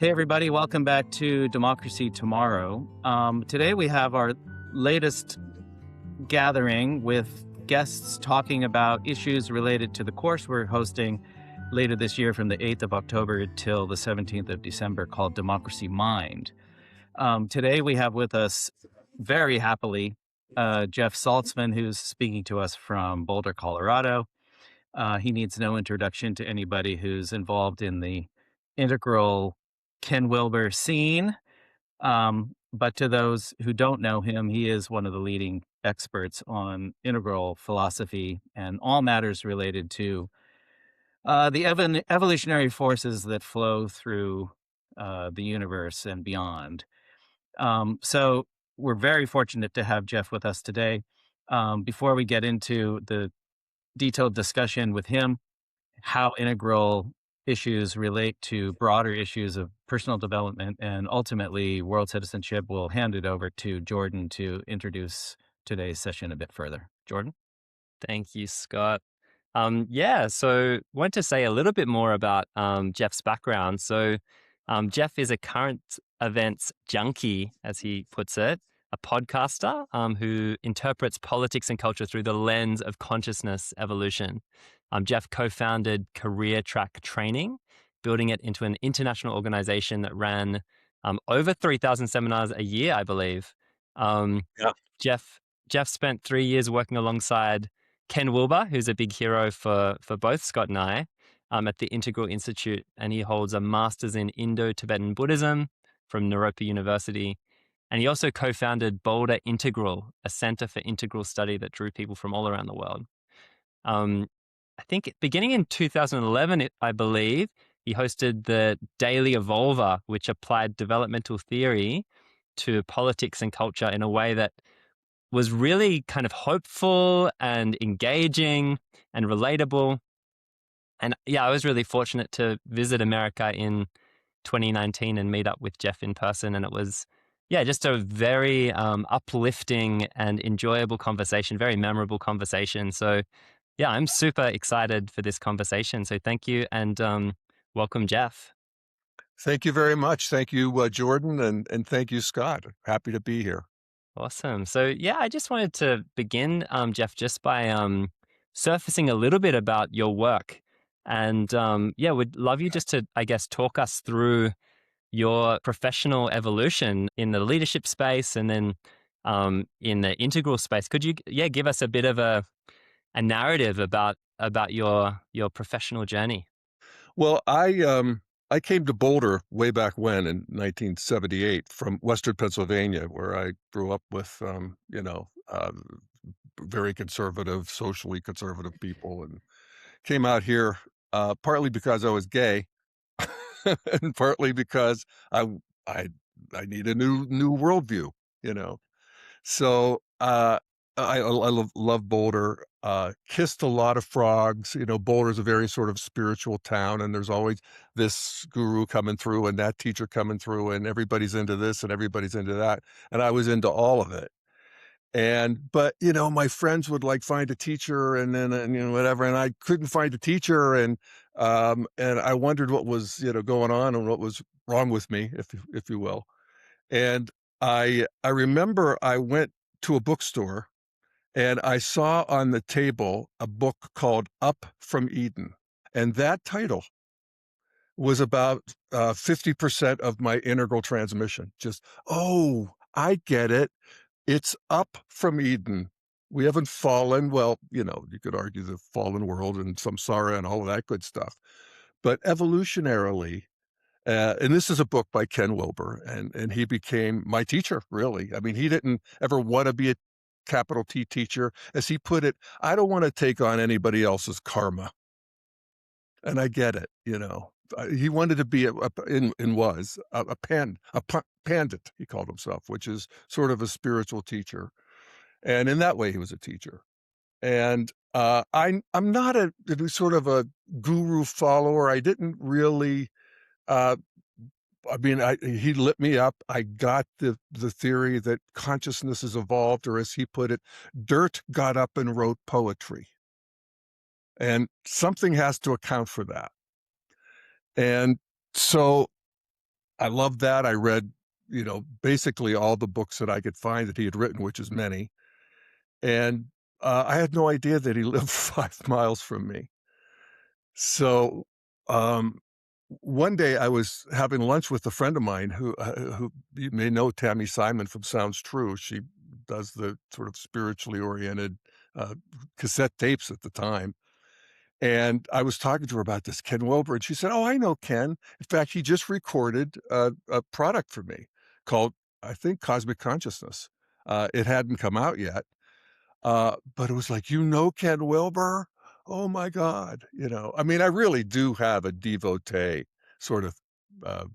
Hey, everybody, welcome back to Democracy Tomorrow. Today we have our latest gathering with guests talking about issues related to the course we're hosting later this year from the 8th of October till the 17th of December called Democracy Mind. Today we have with us very happily Jeff Salzman, who's speaking to us from Boulder, Colorado. He needs no introduction to anybody who's involved in the integral Ken Wilber scene. But to those who don't know him, he is one of the leading experts on integral philosophy and all matters related to the evolutionary forces that flow through the universe and beyond. So we're very fortunate to have Jeff with us today. Before we get into the detailed discussion with him, how integral issues relate to broader issues of personal development and ultimately world citizenship, we'll hand it over to Jordan to introduce today's session a bit further. Jordan? Thank you, Scott. So want to say a little bit more about Jeff's background. Jeff is a current events junkie, as he puts it, a podcaster who interprets politics and culture through the lens of consciousness evolution. Jeff co-founded Career Track Training, building it into an international organization that ran over 3,000 seminars a year, I believe. Yeah. Jeff spent 3 years working alongside Ken Wilber, who's a big hero for both Scott and I, at the Integral Institute, and he holds a master's in Indo-Tibetan Buddhism from Naropa University. And he also co-founded Boulder Integral, a center for integral study that drew people from all around the world. I think beginning in 2011, I believe, he hosted the Daily Evolver, which applied developmental theory to politics and culture in a way that was really kind of hopeful and engaging and relatable. And yeah, I was really fortunate to visit America in 2019 and meet up with Jeff in person. And it was, just a very uplifting and enjoyable conversation, very memorable conversation. So yeah, I'm super excited for this conversation. So thank you and welcome, Jeff. Thank you very much. Thank you, Jordan, and thank you, Scott. Happy to be here. Awesome. So yeah, I just wanted to begin, Jeff, just by surfacing a little bit about your work. And would love you just to, I guess, talk us through your professional evolution in the leadership space and then in the integral space. Could you, give us a bit of a narrative about your professional journey? Well, I came to Boulder way back when in 1978 from Western Pennsylvania, where I grew up with very conservative, socially conservative people, and came out here partly because I was gay, and partly because I I I need a new worldview, you know. So, I love Boulder, kissed a lot of frogs. Boulder's a very sort of spiritual town, and there's always this guru coming through and that teacher coming through, and everybody's into this and everybody's into that, and I was into all of it. But, my friends would, like, find a teacher and then whatever, and I couldn't find a teacher, and I wondered what was, going on and what was wrong with me, if you will. And I remember I went to a bookstore and I saw on the table a book called Up from Eden. And that title was about 50% of my integral transmission. Just, oh, I get it. It's up from Eden. We haven't fallen. Well, you could argue the fallen world and samsara and all of that good stuff. But evolutionarily, and this is a book by Ken Wilber, and he became my teacher, really. I mean, he didn't ever want to be a capital T teacher. As he put it, I don't want to take on anybody else's karma. And I get it. He wanted to be a pandit, he called himself, which is sort of a spiritual teacher. And in that way, he was a teacher. And I'm not a sort of a guru follower. I didn't really he lit me up. I got the theory that consciousness has evolved, or as he put it, dirt got up and wrote poetry. And something has to account for that. And so I loved that. I read, basically all the books that I could find that he had written, which is many. And I had no idea that he lived 5 miles from me. So um, one day I was having lunch with a friend of mine who you may know, Tammy Simon from Sounds True. She does the sort of spiritually oriented uh, cassette tapes at the time. And I was talking to her about this Ken Wilber, and she said, "Oh, I know Ken. In fact, he just recorded a product for me called, I think, Cosmic Consciousness. It hadn't come out yet, but it was like, you know, Ken Wilber? Oh my God!" I mean, I really do have a devotee sort of uh,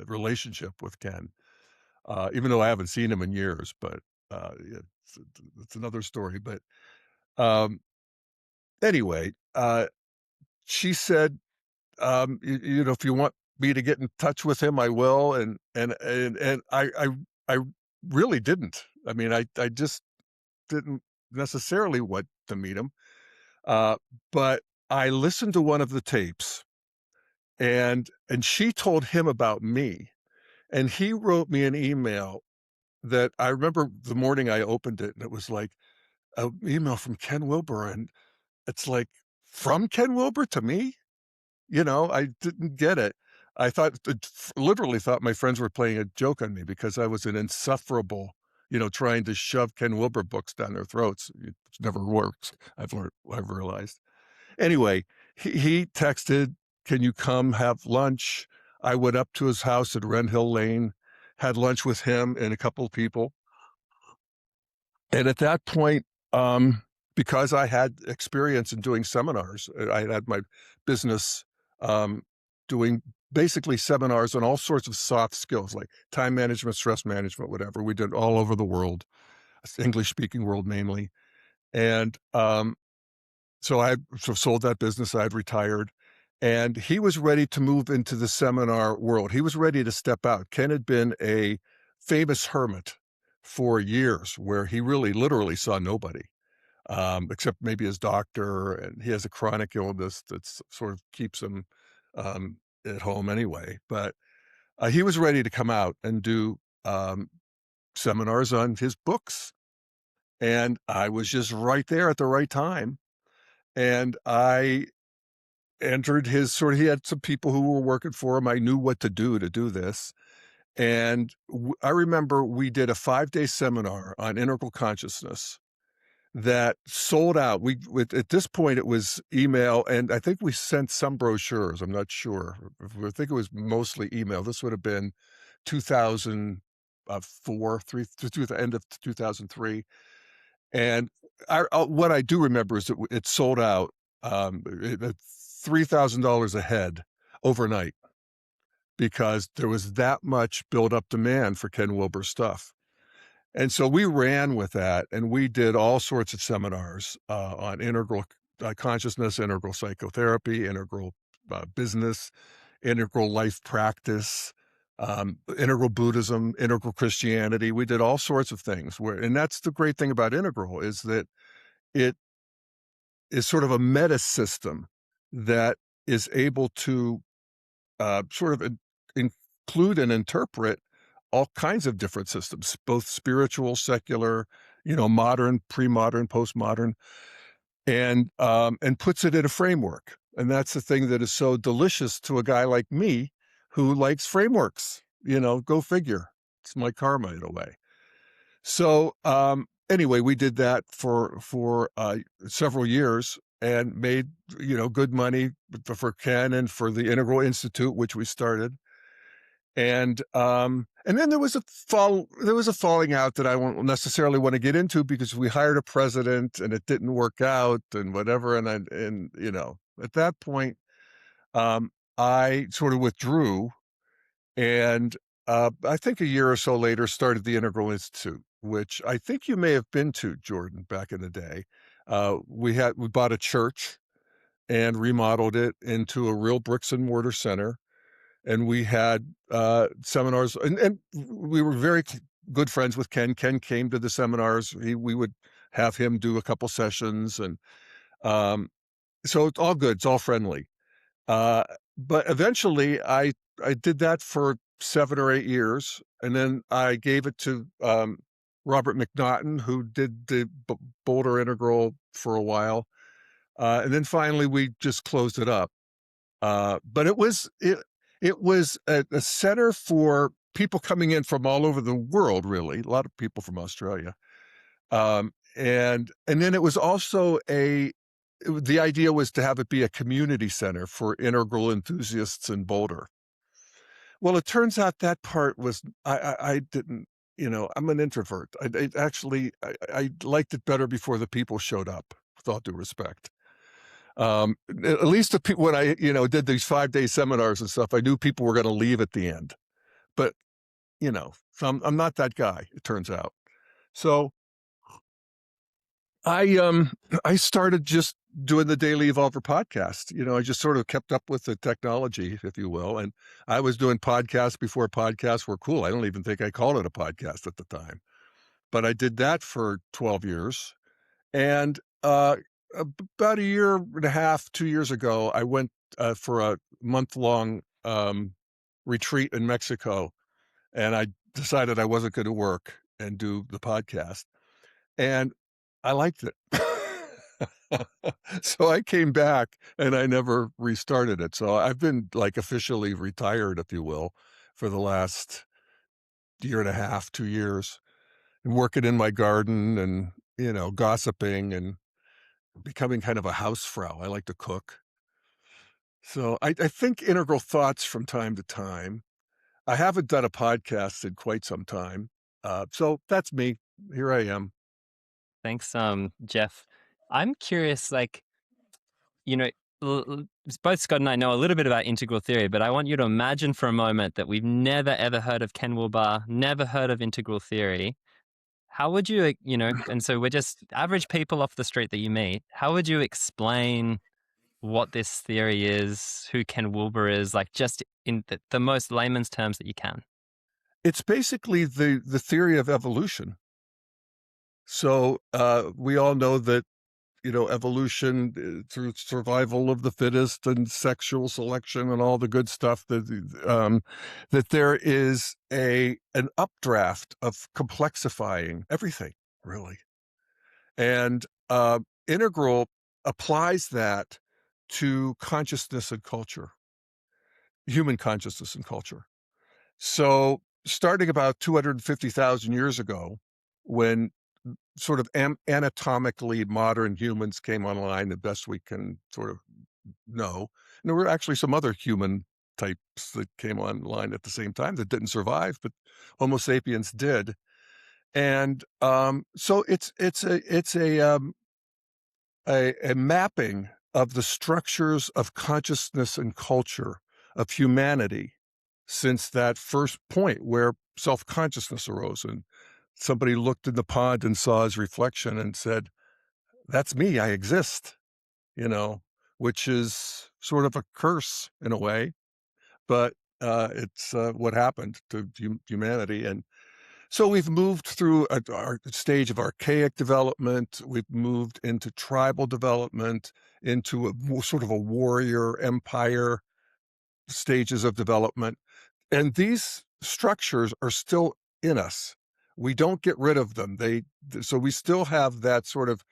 relationship with Ken, even though I haven't seen him in years. But yeah, it's another story. But um, anyway, she said, if you want me to get in touch with him, I will. And I really didn't. I mean, I just didn't necessarily want to meet him. Uh, but I listened to one of the tapes, and she told him about me, and he wrote me an email that I remember the morning I opened it, and it was like an email from Ken Wilber, and it's like, from Ken Wilber to me? I didn't get it. I thought literally thought my friends were playing a joke on me because I was an insufferable, trying to shove Ken Wilber books down their throats. It never works. I've realized. Anyway, he texted, "Can you come have lunch?" I went up to his house at Wren Hill Lane, had lunch with him and a couple of people. And at that point, because I had experience in doing seminars, I had my business doing basically seminars on all sorts of soft skills like time management, stress management, whatever. We did all over the world, English speaking world mainly. And so I had sort of sold that business. I had retired. And he was ready to move into the seminar world. He was ready to step out. Ken had been a famous hermit for years where he really literally saw nobody, except maybe his doctor. And he has a chronic illness that sort of keeps him at home anyway. But he was ready to come out and do seminars on his books. And I was just right there at the right time. And I entered his he had some people who were working for him. I knew what to do this. And I remember we did a 5-day seminar on integral consciousness that sold out. At this point, it was email, and I think we sent some brochures. I'm not sure. I think it was mostly email. This would have been 2004, to the end of 2003. And what I do remember is that it sold out at $3,000 a head overnight because there was that much built-up demand for Ken Wilber stuff. And so we ran with that, and we did all sorts of seminars on integral consciousness, integral psychotherapy, integral business, integral life practice, integral Buddhism, integral Christianity. We did all sorts of things and that's the great thing about integral is that it is sort of a meta system that is able to sort of include and interpret all kinds of different systems, both spiritual, secular, modern, pre-modern, postmodern, and puts it in a framework. And that's the thing that is so delicious to a guy like me who likes frameworks. Go figure. It's my karma in a way. So anyway, we did that for several years and made good money for Ken and for the Integral Institute, which we started. And then there was a falling out that I won't necessarily want to get into because we hired a president and it didn't work out and whatever. And at that point, I sort of withdrew, and I think a year or so later started the Integral Institute, which I think you may have been to, Jordan, back in the day. We bought a church and remodeled it into a real bricks and mortar center. And we had seminars, and we were very good friends with Ken. Ken came to the seminars. We would have him do a couple sessions, and so it's all good. It's all friendly. But eventually, I I did that for 7 or 8 years, and then I gave it to Robert McNaughton, who did the Boulder Integral for a while, and then finally we just closed it up. But it was a center for people coming in from all over the world, really, a lot of people from Australia. And then it was also the idea was to have it be a community center for integral enthusiasts in Boulder. Well, it turns out that part was I didn't, I'm an introvert. I liked it better before the people showed up, with all due respect. At least the people, when I, did these 5-day seminars and stuff, I knew people were going to leave at the end. But, so I'm not that guy, it turns out. So I started just doing the Daily Evolver podcast. I just sort of kept up with the technology, if you will. And I was doing podcasts before podcasts were cool. I don't even think I called it a podcast at the time. But I did that for 12 years. And about a year and a half, 2 years ago, I went for a month-long retreat in Mexico. And I decided I wasn't going to work and do the podcast. And I liked it. So I came back and I never restarted it. So I've been like officially retired, if you will, for the last year and a half, 2 years, and working in my garden and, gossiping and becoming kind of a housefrau. I like to cook. So I think integral thoughts from time to time. I haven't done a podcast in quite some time. So that's me. Here I am. Thanks, Jeff. I'm curious, you know, both Scott and I know a little bit about integral theory, but I want you to imagine for a moment that we've never, ever heard of Ken Wilber, never heard of integral theory. How would you, and so we're just average people off the street that you meet. How would you explain what this theory is, who Ken Wilber is, just in the most layman's terms that you can? It's basically the theory of evolution. So we all know that, evolution through survival of the fittest and sexual selection and all the good stuff, that there is an updraft of complexifying everything, really. And integral applies that to consciousness and culture, human consciousness and culture. So starting about 250,000 years ago, when sort of anatomically modern humans came online, the best we can sort of know. And there were actually some other human types that came online at the same time that didn't survive, but Homo sapiens did. And so it's a mapping of the structures of consciousness and culture of humanity since that first point where self-consciousness arose and somebody looked in the pond and saw his reflection and said, "That's me, I exist," which is sort of a curse in a way, but it's what happened to humanity. And so we've moved through our stage of archaic development. We've moved into tribal development, into sort of a warrior empire stages of development. And these structures are still in us. We don't get rid of them. So we still have that sort of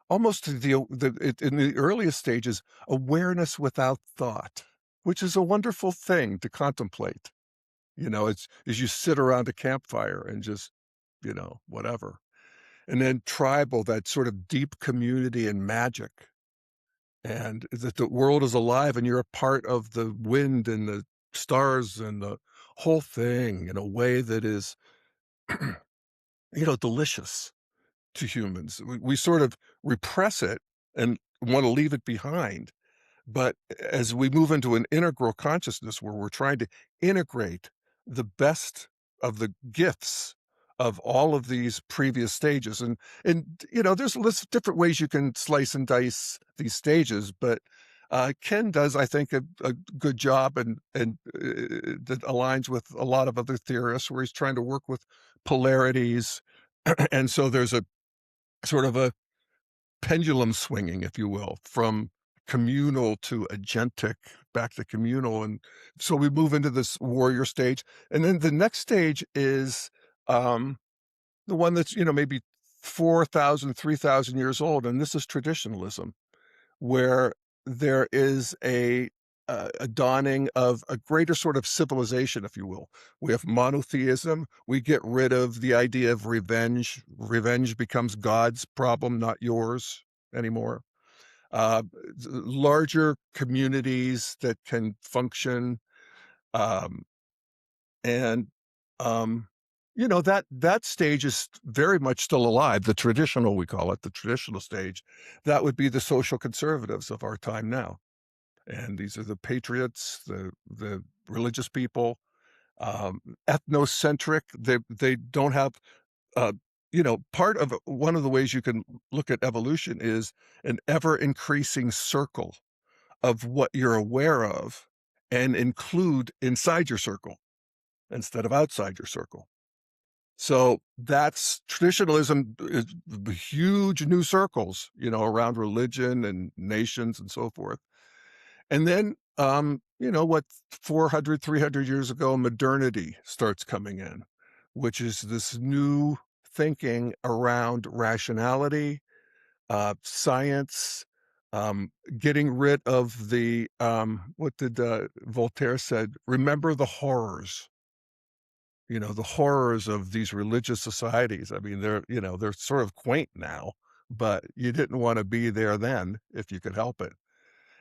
almost in the earliest stages, awareness without thought, which is a wonderful thing to contemplate. It's as you sit around a campfire and just, whatever. And then tribal, that sort of deep community and magic. And that the world is alive and you're a part of the wind and the stars and the whole thing in a way that is, delicious to humans. We sort of repress it and want to leave it behind. But as we move into an integral consciousness where we're trying to integrate the best of the gifts of all of these previous stages, and there's different ways you can slice and dice these stages, but Ken does, I think, a good job, and that aligns with a lot of other theorists, where he's trying to work with polarities, and so there's a sort of a pendulum swinging, if you will, from communal to agentic, back to communal. And so we move into this warrior stage. And then the next stage is the one that's, maybe 4,000, 3,000 years old. And this is traditionalism, where there is a dawning of a greater sort of civilization, if you will. We have monotheism. We get rid of the idea of revenge. Revenge becomes God's problem, not yours anymore. uh, Larger communities that can function, um, and that stage is very much still alive. The traditional, we call it the traditional stage. That would be the social conservatives of our time now, and these are the patriots, the religious people, ethnocentric. They don't have part of one of the ways you can look at evolution is an ever increasing circle of what you're aware of and include inside your circle instead of outside your circle. So that's traditionalism, is huge new circles, around religion and nations and so forth. And then, what 400, 300 years ago, modernity starts coming in, which is this new thinking around rationality, science, getting rid of what did Voltaire said, remember the horrors, the horrors of these religious societies. I mean, they're sort of quaint now, but you didn't want to be there then if you could help it.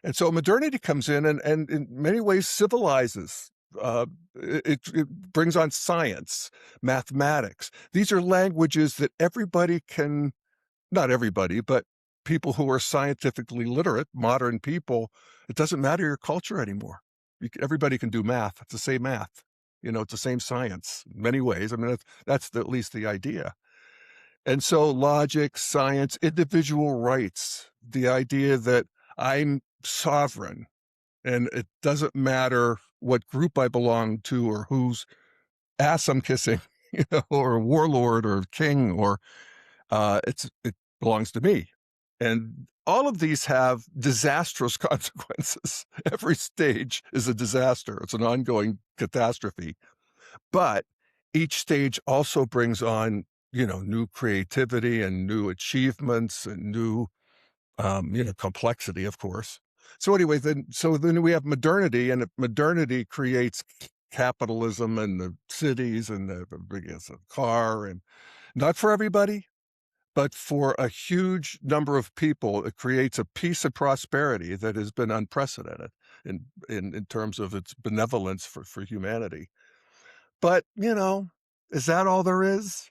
And so modernity comes in and in many ways civilizes. It brings on science, mathematics. These are languages that everybody can, not everybody, but people who are scientifically literate, modern people, it doesn't matter your culture anymore. Everybody can do math. It's the same math. It's the same science in many ways. I mean, at least the idea. And so logic, science, individual rights, the idea that I'm sovereign and it doesn't matter what group I belong to or whose ass I'm kissing, or a warlord or king, or it belongs to me. And all of these have disastrous consequences. Every stage is a disaster. It's an ongoing catastrophe. But each stage also brings on, new creativity and new achievements and new, complexity, of course. So anyway, then we have modernity, and modernity creates capitalism and the cities and the biggest car, and not for everybody, but for a huge number of people, it creates a peace and prosperity that has been unprecedented in terms of its benevolence for humanity. But, is that all there is?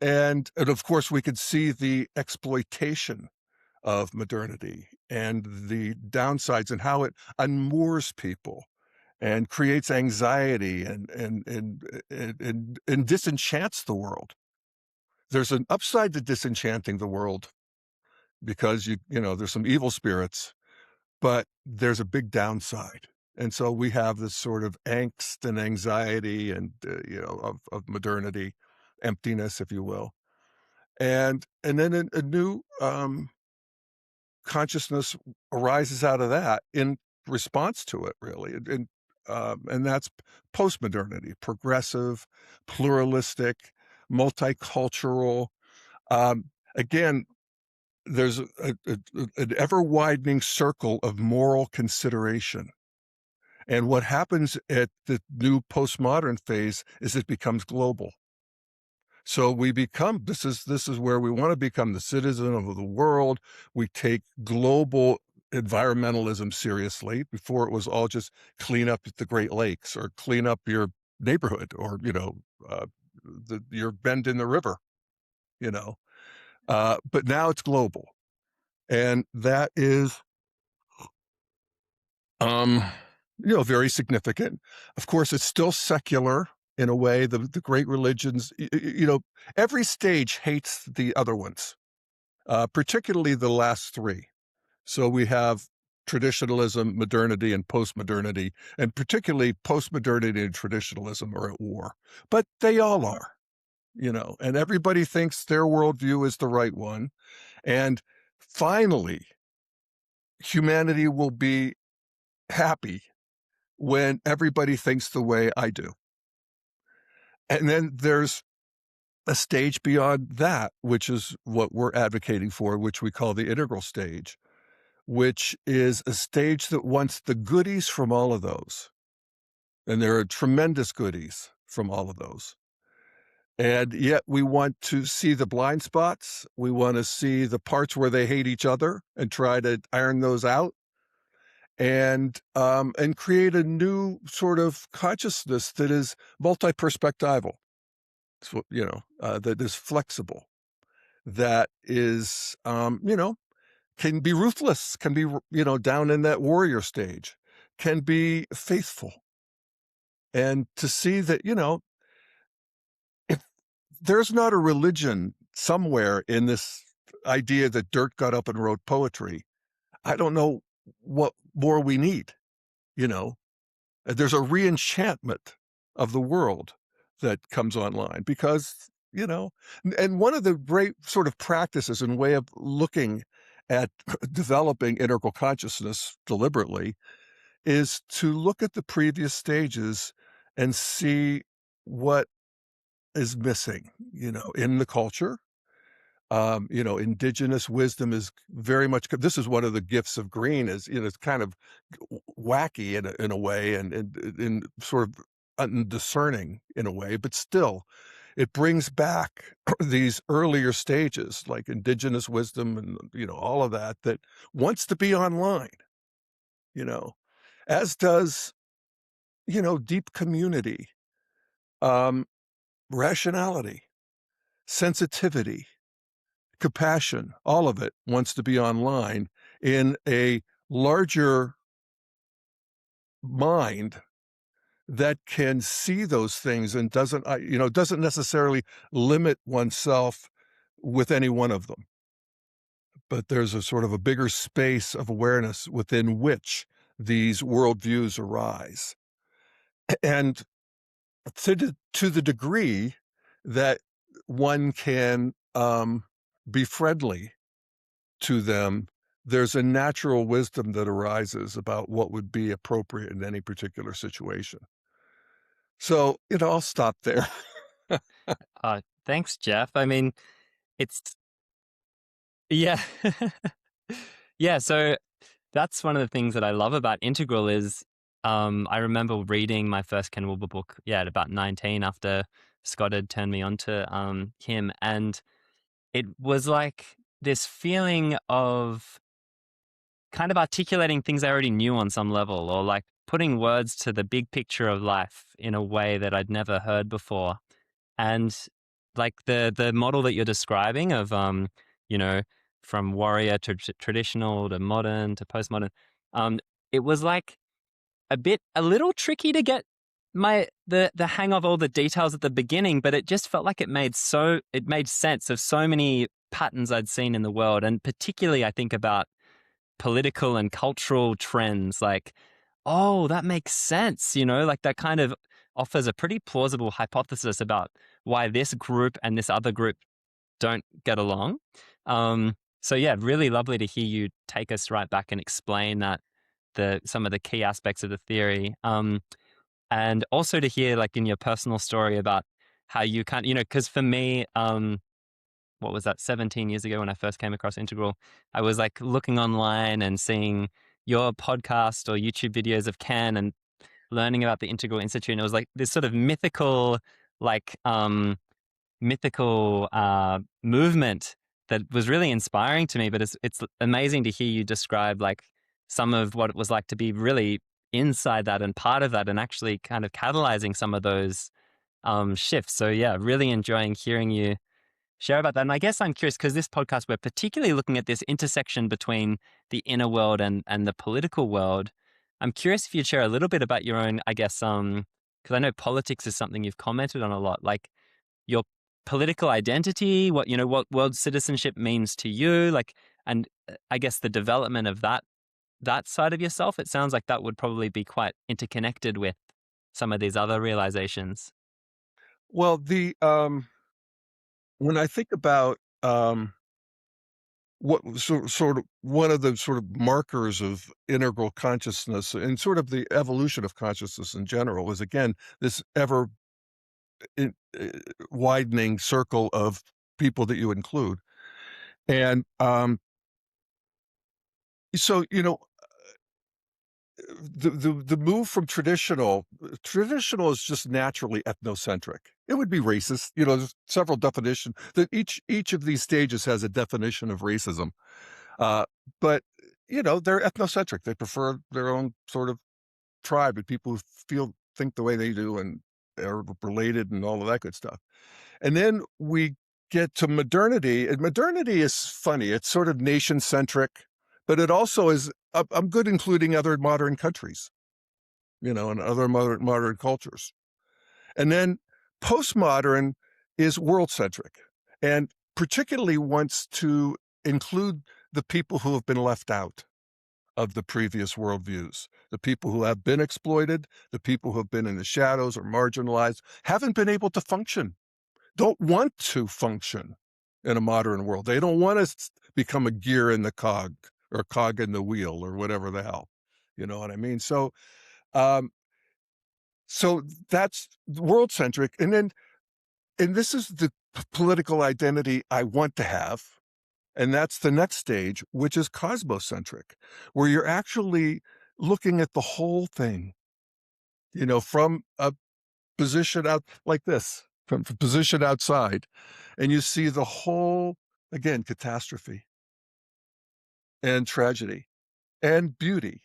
And of course, we could see the exploitation of modernity and the downsides and how it unmoors people and creates anxiety and disenchants the world. There's an upside to disenchanting the world because there's some evil spirits, but there's a big downside. And so we have this sort of angst and anxiety and of modernity, emptiness, if you will, and then a new consciousness arises out of that in response to it, really, and that's postmodernity, progressive, pluralistic, multicultural. Again, there's an ever-widening circle of moral consideration. And what happens at the new postmodern phase is it becomes global. So this is where we want to become the citizen of the world. We take global environmentalism seriously. Before it was all just clean up the Great Lakes or clean up your neighborhood or, your bend in the river, you know. But now it's global. And that is, very significant. Of course, it's still secular in a way. The great religions, every stage hates the other ones, particularly the last three. So we have traditionalism, modernity, and postmodernity, and particularly postmodernity and traditionalism are at war. But they all are, and everybody thinks their worldview is the right one. And finally, humanity will be happy when everybody thinks the way I do. And then there's a stage beyond that, which is what we're advocating for, which we call the integral stage, which is a stage that wants the goodies from all of those. And there are tremendous goodies from all of those. And yet we want to see the blind spots. We want to see the parts where they hate each other and try to iron those out and create a new sort of consciousness that is multi-perspectival. So, that is flexible, that is, can be ruthless, can be, down in that warrior stage, can be faithful. And to see that, if there's not a religion somewhere in this idea that dirt got up and wrote poetry, I don't know what more we need, There's a re-enchantment of the world that comes online because, and one of the great sort of practices and way of looking at developing integral consciousness deliberately is to look at the previous stages and see what is missing, in the culture. Indigenous wisdom is very much, this is one of the gifts of green is, it's kind of wacky in a way and sort of undiscerning in a way, but still it brings back these earlier stages like indigenous wisdom and, all of that wants to be online, as does, deep community, rationality, sensitivity, compassion, all of it wants to be online in a larger mind that can see those things and doesn't necessarily limit oneself with any one of them. But there's a sort of a bigger space of awareness within which these worldviews arise. And to the degree that one can be friendly to them, there's a natural wisdom that arises about what would be appropriate in any particular situation. So, I'll stop there. Thanks, Jeff. I mean, it's yeah. Yeah, so that's one of the things that I love about Integral is I remember reading my first Ken Wilber book, at about 19 after Scott had turned me on to him. And it was like this feeling of kind of articulating things I already knew on some level, or like putting words to the big picture of life in a way that I'd never heard before. And like the model that you're describing of, from warrior to traditional to modern to postmodern, it was like a little tricky to get the hang of all the details at the beginning, but it just felt like it made sense of so many patterns I'd seen in the world. And particularly I think about political and cultural trends, like, oh, that makes sense, like that kind of offers a pretty plausible hypothesis about why this group and this other group don't get along. So yeah, really lovely to hear you take us right back and explain that some of the key aspects of the theory. And also to hear like in your personal story about how you can't, because for me, what was that, 17 years ago when I first came across Integral, I was like looking online and seeing your podcast or YouTube videos of Ken and learning about the Integral Institute. And it was like this sort of mythical movement that was really inspiring to me. But it's amazing to hear you describe like some of what it was like to be really inside that and part of that and actually kind of catalyzing some of those shifts. So yeah, really enjoying hearing you share about that. And I guess I'm curious because this podcast, we're particularly looking at this intersection between the inner world and the political world. I'm curious if you'd share a little bit about your own, I guess, because I know politics is something you've commented on a lot, like your political identity, what world citizenship means to you, like, and I guess the development of that side of yourself. It sounds like that would probably be quite interconnected with some of these other realizations. Well, when I think about what sort of one of the sort of markers of integral consciousness and sort of the evolution of consciousness in general is, again, this ever in, widening circle of people that you include. And so, the move from traditional is just naturally ethnocentric. It would be racist. There's several definitions that each of these stages has a definition of racism. Uh, but they're ethnocentric. They prefer their own sort of tribe and people who think the way they do and are related and all of that good stuff. And then we get to modernity, and modernity is funny. It's sort of nation centric, but it also is. I'm good including other modern countries, and other modern cultures. And then postmodern is world centric, and particularly wants to include the people who have been left out of the previous worldviews, the people who have been exploited, the people who have been in the shadows or marginalized, haven't been able to function, don't want to function in a modern world. They don't want to become a gear in the cog or cog in the wheel or whatever the hell. You know what I mean? Um, so that's world centric. And this is the political identity I want to have. And that's the next stage, which is cosmocentric, where you're actually looking at the whole thing, from a position out like this, from a position outside, and you see the whole, again, catastrophe and tragedy and beauty,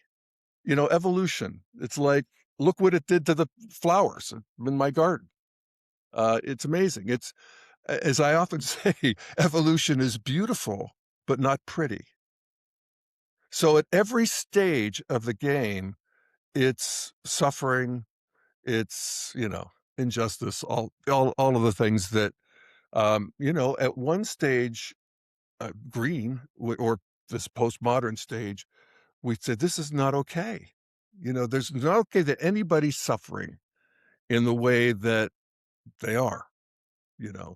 evolution. It's like, look what it did to the flowers in my garden. It's amazing. It's, as I often say, evolution is beautiful, but not pretty. So at every stage of the game, it's suffering, it's, injustice, all of the things that, at one stage, green or this postmodern stage, we said, this is not okay. There's not okay that anybody's suffering in the way that they are, you know.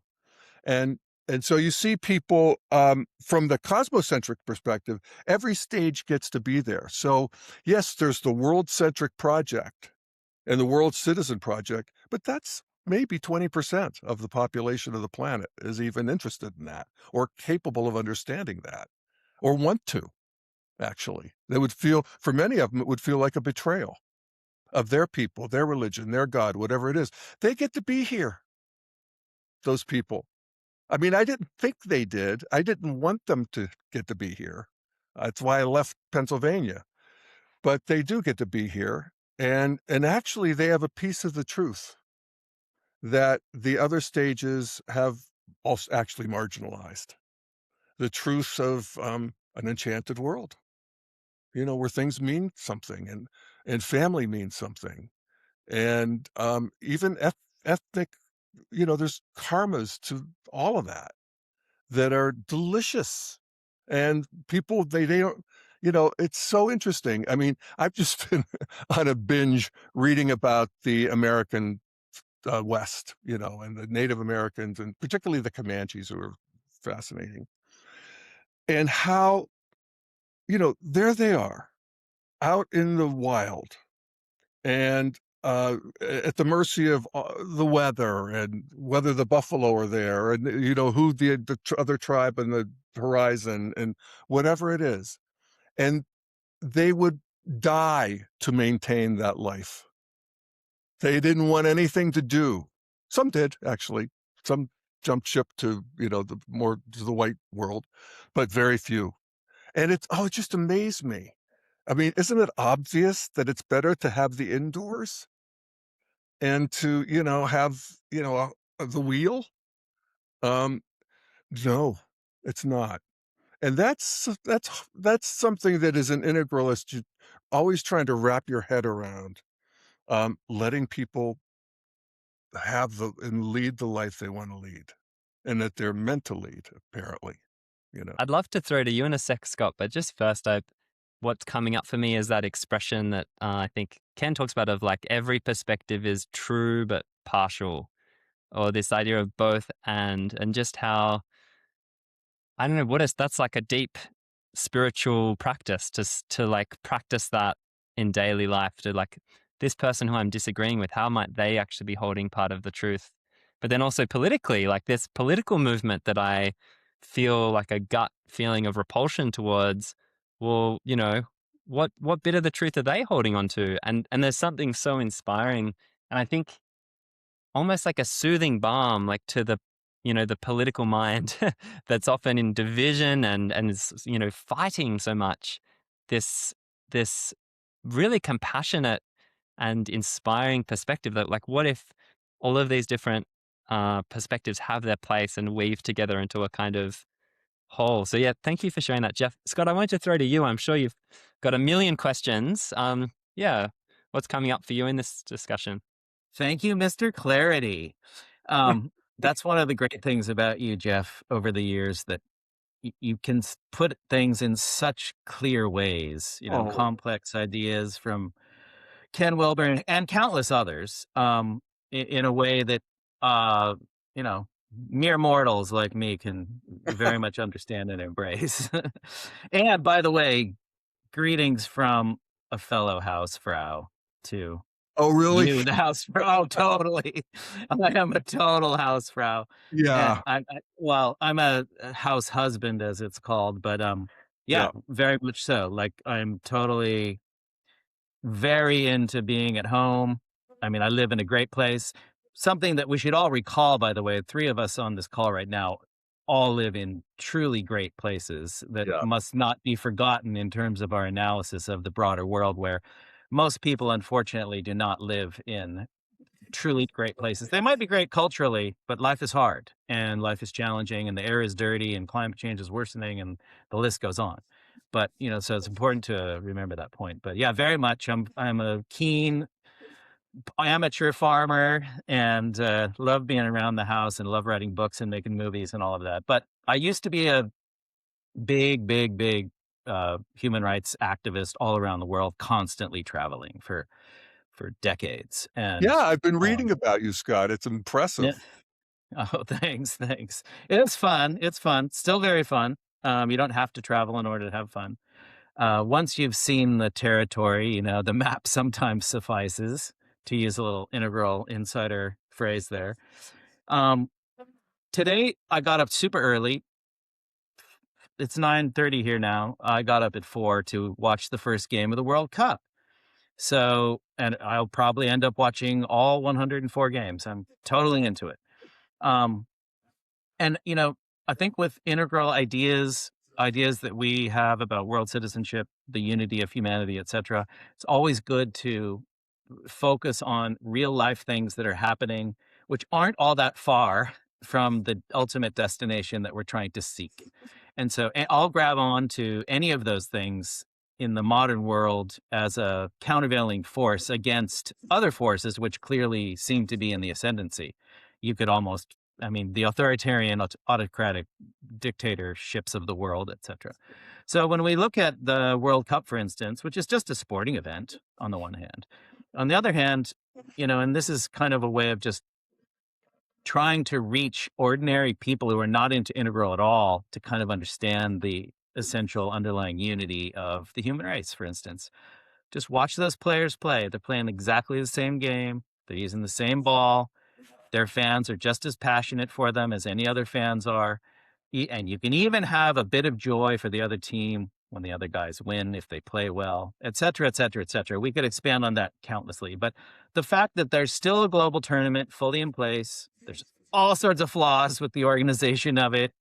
And and so you see people from the cosmocentric perspective, every stage gets to be there. So yes, there's the world-centric project and the World Citizen Project, but that's maybe 20% of the population of the planet is even interested in that or capable of understanding that or want to, actually. They would feel, for many of them, it would feel like a betrayal of their people, their religion, their God, whatever it is. They get to be here, those people. I mean, I didn't think they did. I didn't want them to get to be here. That's why I left Pennsylvania. But they do get to be here. And actually, they have a piece of the truth that the other stages have also actually marginalized. The truth of an enchanted world, where things mean something and family means something. And even ethnic, there's karmas to all of that are delicious. And people, they don't, it's so interesting. I mean, I've just been on a binge reading about the American West, and the Native Americans, and particularly the Comanches, who are fascinating. And how, there they are out in the wild and at the mercy of the weather and whether the buffalo are there and, who the other tribe in the horizon and whatever it is. And they would die to maintain that life. They didn't want anything to do. Some did, actually. Some jumped ship to, to the white world, but very few. And it just amazed me. I mean, isn't it obvious that it's better to have the indoors and to, have, the wheel? Um, no, it's not. And that's something that is an integralist, always trying to wrap your head around, letting people have and lead the life they want to lead and that they're meant to lead, apparently, I'd love to throw to you in a sec, Scott, but just first, what's coming up for me is that expression that I think Ken talks about of like every perspective is true but partial, or this idea of both and just how I don't know that's like a deep spiritual practice to like practice that in daily life, to like, this person who I'm disagreeing with, how might they actually be holding part of the truth? But then also politically, like this political movement that I feel like a gut feeling of repulsion towards, well, what bit of the truth are they holding on to? And there's something so inspiring, and I think almost like a soothing balm, like to the political mind that's often in division and is, fighting so much. This really compassionate and inspiring perspective that, like, what if all of these different perspectives have their place and weave together into a kind of whole? So yeah, thank you for sharing that, Jeff. Scott, I wanted to throw to you. I'm sure you've got a million questions. Yeah, what's coming up for you in this discussion? Thank you, Mr. Clarity. That's one of the great things about you, Jeff, over the years, that you can put things in such clear ways, Oh, complex ideas from Ken Wilber and countless others, in a way that, uh, you know, mere mortals like me can very much understand and embrace. And by the way, greetings from a fellow housefrau to oh, really? you, the housefrau. Oh, totally. I am a total housefrau, and Yeah, well, I'm a house husband, as it's called, but yeah, yeah, very much so. Like, I'm totally very into being at home. I mean, I live in a great place. Something that we should all recall, by the way, three of us on this call right now all live in truly great places that yeah. must not be forgotten in terms of our analysis of the broader world, where most people, unfortunately, do not live in truly great places. They might be great culturally, but life is hard and life is challenging and the air is dirty and climate change is worsening and the list goes on. But, so it's important to remember that point. But yeah, very much. I'm a keen amateur farmer and love being around the house and love writing books and making movies and all of that. But I used to be a big, big, big human rights activist all around the world, constantly traveling for decades. Yeah, And I've been um, reading about you, Scott. It's yeah. impressive. Oh, thanks, thanks. It's fun. It's fun. Still very fun. You don't have to travel in order to have fun. Once you've seen the territory, the map sometimes suffices, to use a little integral insider phrase there. Um, Today I got up super early. It's 9:30 here now. I got up at 4 to watch the first game of the World Cup. So, and I'll probably end up watching all 104 games. I'm totally into it. Um, And, I think with integral ideas that we have about world citizenship, the unity of humanity, etc., it's always good to focus on real life things that are happening, which aren't all that far from the ultimate destination that we're trying to seek. And so I'll grab on to any of those things in the modern world as a countervailing force against other forces, which clearly seem to be in the ascendancy. You could almost, I mean, the authoritarian, autocratic dictatorships of the world, etc. So when we look at the World Cup, for instance, which is just a sporting event on the one hand, on the other hand, and this is kind of a way of just trying to reach ordinary people who are not into integral at all to kind of understand the essential underlying unity of the human race, for instance. Just watch those players play. They're playing exactly the same game, they're using the same ball. Their fans are just as passionate for them as any other fans are. And you can even have a bit of joy for the other team when the other guys win, if they play well, et cetera, et cetera, et cetera. We could expand on that countlessly. But the fact that there's still a global tournament fully in place, there's all sorts of flaws with the organization of it,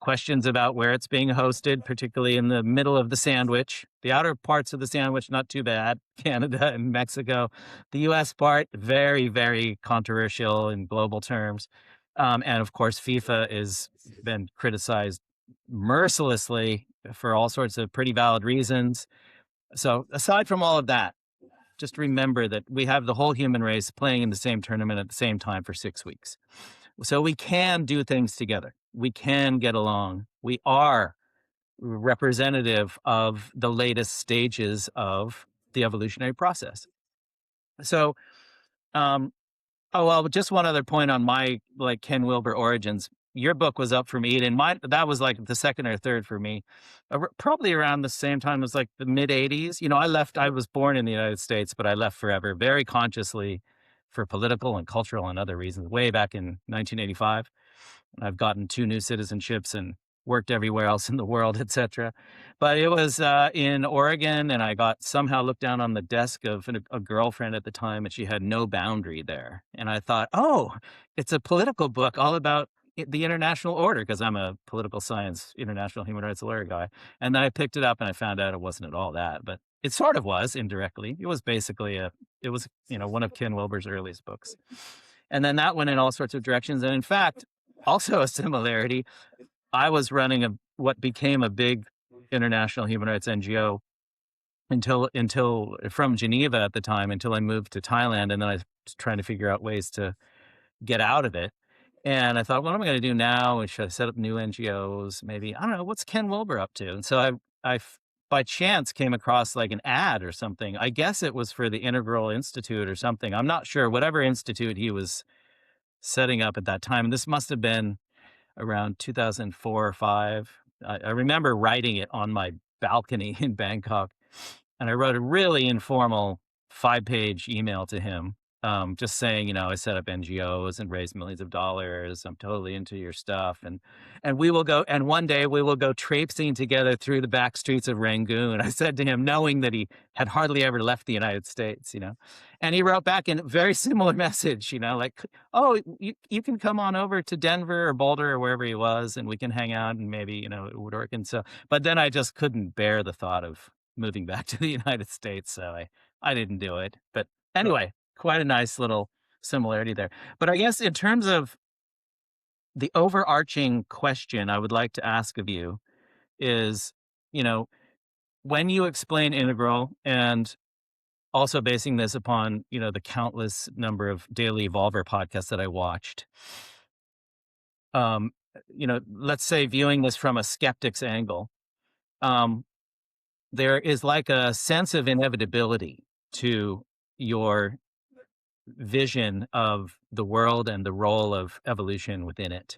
questions about where it's being hosted, particularly in the middle of the sandwich. The outer parts of the sandwich, not too bad, Canada and Mexico. The US part, very, very controversial in global terms. And of course, FIFA has been criticized mercilessly for all sorts of pretty valid reasons. So, aside from all of that, just remember that we have the whole human race playing in the same tournament at the same time for 6 weeks. So we can do things together. We can get along. We are representative of the latest stages of the evolutionary process. So, oh well, just one other point on my like Ken Wilber origins. your book was up for me, and that was like the second or third for me, probably around the same time as like the mid '80s. I was born in the United States, but I left forever, very consciously, for political and cultural and other reasons, way back in 1985. I've gotten 2 new citizenships and worked everywhere else in the world, etc. But it was in Oregon, and I got somehow looked down on the desk of a girlfriend at the time, and she had no boundary there. And I thought, oh, it's a political book all about the international order, because I'm a political science, international human rights lawyer guy. And then I picked it up and I found out it wasn't at all that, but it sort of was indirectly. It was basically one of Ken Wilber's earliest books. And then that went in all sorts of directions. And in fact, also a similarity, I was running what became a big international human rights NGO until from Geneva at the time, until I moved to Thailand, and then I was trying to figure out ways to get out of it. And I thought, what am I going to do now? And should I set up new NGOs? Maybe, I don't know, what's Ken Wilber up to? And so I by chance came across like an ad or something. I guess it was for the Integral Institute or something. I'm not sure, whatever institute he was setting up at that time. And this must have been around 2004 or 5. I remember writing it on my balcony in Bangkok. And I wrote a really informal 5-page email to him, just saying, I set up NGOs and raised millions of dollars. I'm totally into your stuff. And we will go, and one day we will go traipsing together through the back streets of Rangoon. I said to him, knowing that he had hardly ever left the United States, and he wrote back in a very similar message, like, oh, you can come on over to Denver or Boulder or wherever he was, and we can hang out, and maybe, it would work. And so, but then I just couldn't bear the thought of moving back to the United States. So I didn't do it. But anyway, quite a nice little similarity there. But I guess in terms of the overarching question I would like to ask of you is, when you explain integral, and also basing this upon, the countless number of Daily Evolver podcasts that I watched, let's say viewing this from a skeptic's angle, there is like a sense of inevitability to your vision of the world and the role of evolution within it,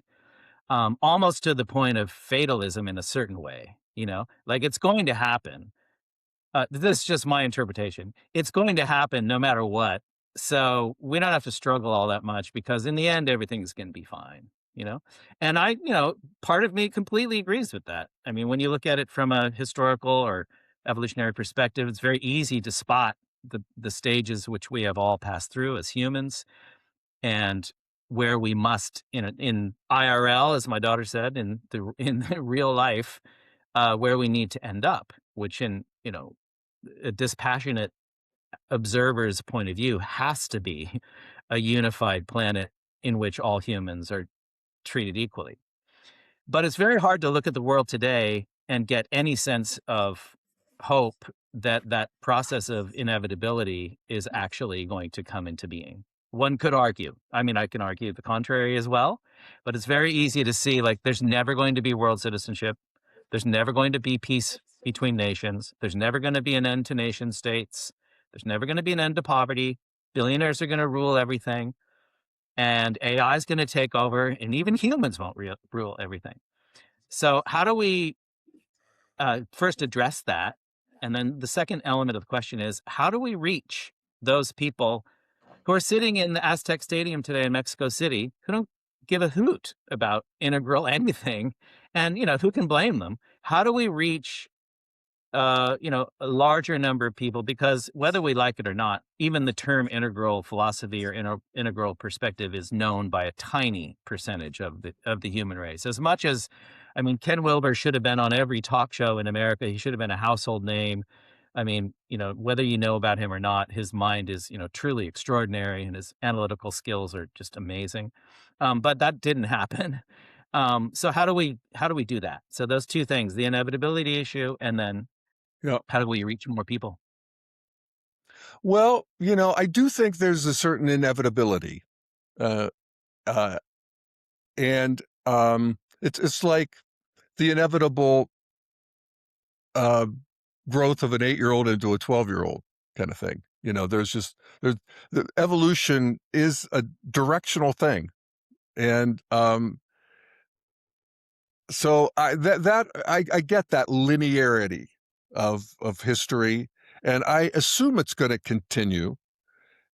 almost to the point of fatalism in a certain way, like it's going to happen. This is just my interpretation. It's going to happen no matter what. So we don't have to struggle all that much, because in the end, everything's going to be fine, And part of me completely agrees with that. I mean, when you look at it from a historical or evolutionary perspective, it's very easy to spot the stages which we have all passed through as humans, and where we must, in IRL, as my daughter said, in the real life, where we need to end up, which in a dispassionate observer's point of view has to be a unified planet in which all humans are treated equally. But it's very hard to look at the world today and get any sense of hope that that process of inevitability is actually going to come into being. One could argue. I mean, I can argue the contrary as well, but it's very easy to see, like, there's never going to be world citizenship. There's never going to be peace between nations. There's never going to be an end to nation states. There's never going to be an end to poverty. Billionaires are going to rule everything. And AI is going to take over, and even humans won't rule everything. So how do we first address that? And then the second element of the question is, how do we reach those people who are sitting in the Aztec Stadium today in Mexico City, who don't give a hoot about integral anything? And, who can blame them? How do we reach, a larger number of people? Because whether we like it or not, even the term integral philosophy or integral perspective is known by a tiny percentage of the human race. As much as, I mean, Ken Wilber should have been on every talk show in America. He should have been a household name. I mean, whether you know about him or not, his mind is, truly extraordinary, and his analytical skills are just amazing. But that didn't happen. So how do we do that? So those two things, the inevitability issue, and then how do we reach more people? Well, I do think there's a certain inevitability. And it's like the inevitable growth of an 8-year-old into a 12-year-old kind of thing. The evolution is a directional thing. And So I get that linearity of history, and I assume it's going to continue.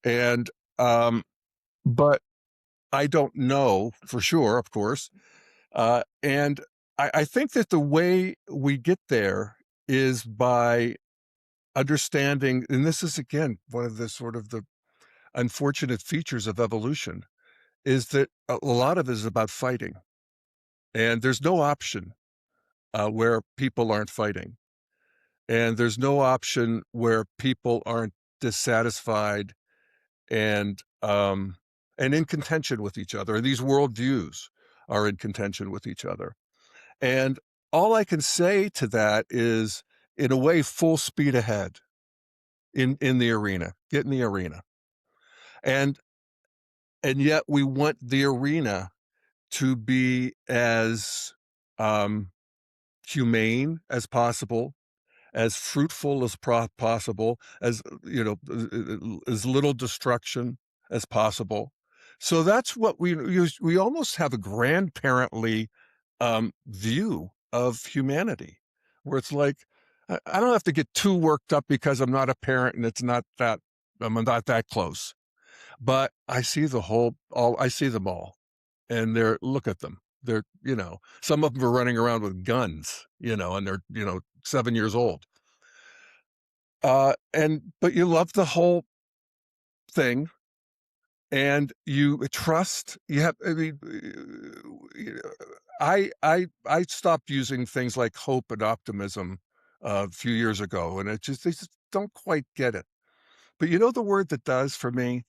And but I don't know for sure, of course. And I think that the way we get there is by understanding, and this is again one of the sort of the unfortunate features of evolution, is that a lot of it is about fighting, and there's no option where people aren't fighting, and there's no option where people aren't dissatisfied and in contention with each other. And these worldviews are in contention with each other. And all I can say to that is, in a way, full speed ahead in the arena. Get in the arena. And yet we want the arena to be as humane as possible, as fruitful as possible, as as little destruction as possible. So that's what we almost have a grandparently view of humanity, where it's like, I don't have to get too worked up because I'm not a parent and I'm not that close, but I see I see them all, and look at them. They're, some of them are running around with guns, and they're, 7 years old. But you love the whole thing, and you trust. You have. I mean, I stopped using things like hope and optimism a few years ago, and they just don't quite get it. But you know the word that does for me?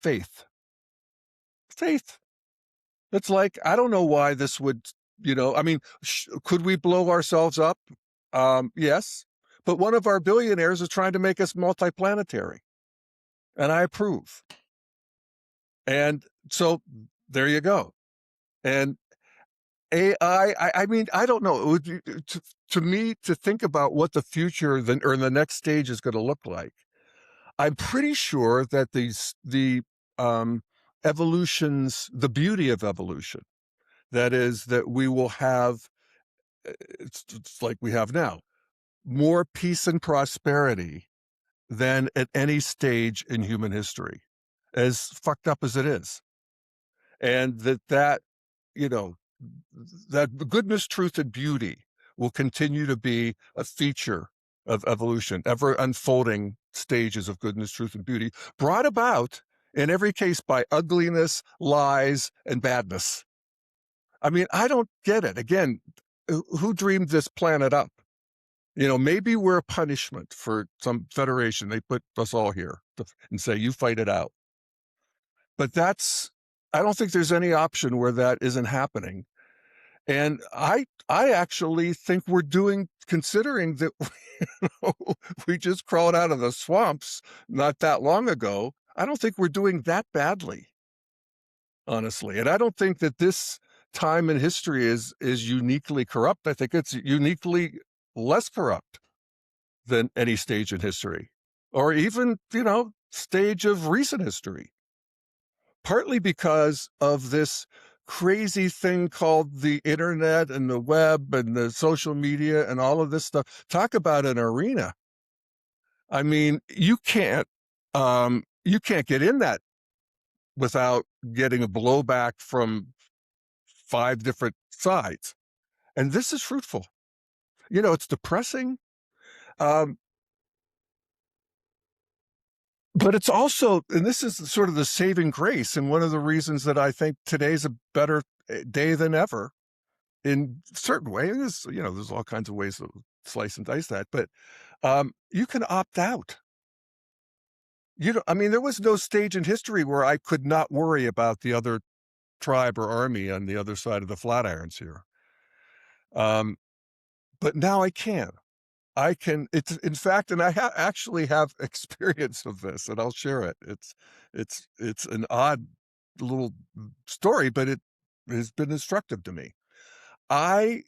Faith. Faith. It's like, I don't know why this would. I mean, could we blow ourselves up? Yes, but one of our billionaires is trying to make us multiplanetary, and I approve. And so there you go. And AI, I mean, I don't know. It would be, to me, to think about what the future or the next stage is going to look like. I'm pretty sure that the evolution's, the beauty of evolution, that is that we will have, it's like we have now, more peace and prosperity than at any stage in human history, as fucked up as it is. And that you know, that goodness, truth, and beauty will continue to be a feature of evolution, ever unfolding stages of goodness, truth, and beauty, brought about in every case by ugliness, lies, and badness. I mean, I don't get it. Again, who dreamed this planet up? Maybe we're a punishment for some federation. They put us all here and say, you fight it out. But I don't think there's any option where that isn't happening. And I actually think considering that we just crawled out of the swamps not that long ago, I don't think we're doing that badly, honestly. And I don't think that this time in history is uniquely corrupt. I think it's uniquely less corrupt than any stage in history, or even, stage of recent history. Partly because of this crazy thing called the internet and the web and the social media and all of this stuff. Talk about an arena. I mean, you can't get in that without getting a blowback from 5 different sides. And this is fruitful. It's depressing. But it's also, and this is sort of the saving grace, and one of the reasons that I think today's a better day than ever in certain ways. There's all kinds of ways to slice and dice that, but you can opt out. I mean, there was no stage in history where I could not worry about the other tribe or army on the other side of the Flatirons here. But now I can. It's in fact, and I actually have experience of this, and I'll share it. It's an odd little story, but it has been instructive to me. I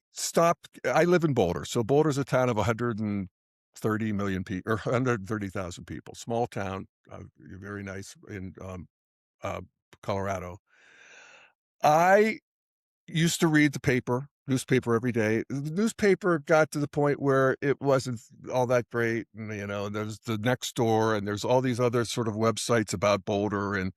live in Boulder. So Boulder's a town of 130 million people, or 130,000 people, small town, very nice in Colorado. I used to read the paper newspaper every day. The newspaper got to the point where it wasn't all that great, and, there's the next door, and there's all these other sort of websites about Boulder, and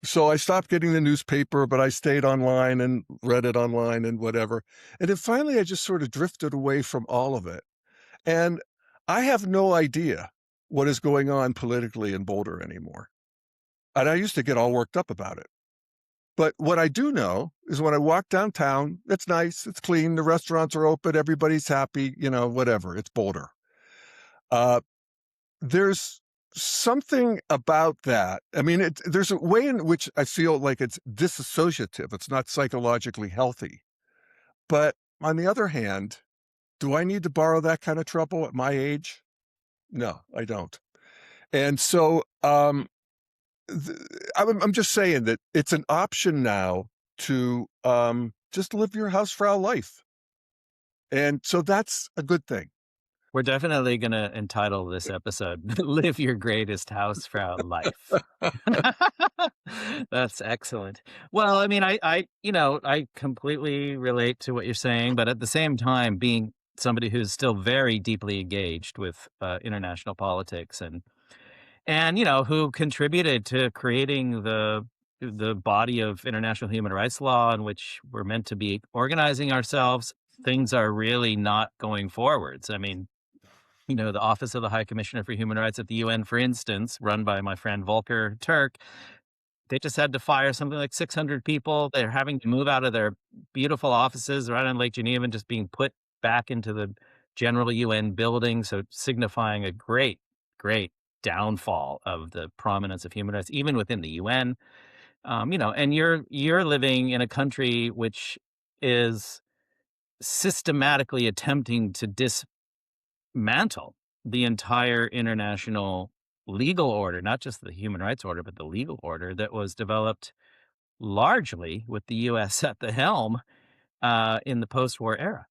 so I stopped getting the newspaper, but I stayed online and read it online and whatever, and then finally, I just sort of drifted away from all of it, and I have no idea what is going on politically in Boulder anymore, and I used to get all worked up about it. But what I do know is when I walk downtown, it's nice, it's clean, the restaurants are open, everybody's happy, whatever, it's Boulder. Uh, there's something about that. I mean, there's a way in which I feel like it's disassociative. It's not psychologically healthy. But on the other hand, do I need to borrow that kind of trouble at my age? No, I don't. And so I'm just saying that it's an option now to just live your Hausfrau life. And so that's a good thing. We're definitely going to entitle this episode "Live Your Greatest Hausfrau Life." That's excellent. Well, I mean, I completely relate to what you're saying, but at the same time, being somebody who's still very deeply engaged with international politics and who contributed to creating the body of international human rights law in which we're meant to be organizing ourselves, things are really not going forwards. I mean, the Office of the High Commissioner for Human Rights at the UN, for instance, run by my friend Volker Turk, they just had to fire something like 600 people. They're having to move out of their beautiful offices right on Lake Geneva and just being put back into the general UN building. So signifying a great, great downfall of the prominence of human rights, even within the UN. And you're living in a country which is systematically attempting to dismantle the entire international legal order, not just the human rights order, but the legal order that was developed largely with the U.S. at the helm in the post-war era.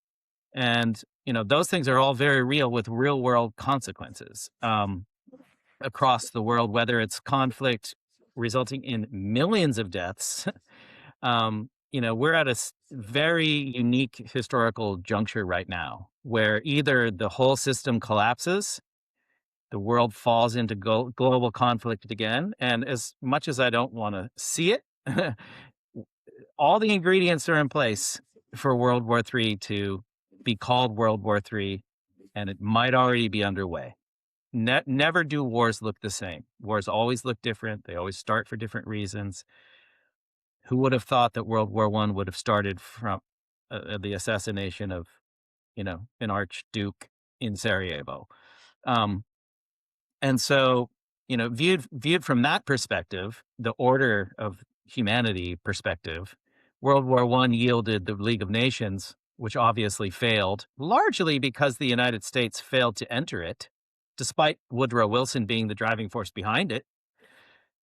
And those things are all very real with real-world consequences across the world, whether it's conflict resulting in millions of deaths. We're at a very unique historical juncture right now where either the whole system collapses, the world falls into global conflict again. And as much as I don't want to see it, all the ingredients are in place for World War III to be called World War III, and it might already be underway. Never do wars look the same. Wars always look different. They always start for different reasons. Who would have thought that World War I would have started from the assassination of, an archduke in Sarajevo? And so, viewed from that perspective, the order of humanity perspective, World War I yielded the League of Nations, which obviously failed, largely because the United States failed to enter it, despite Woodrow Wilson being the driving force behind it.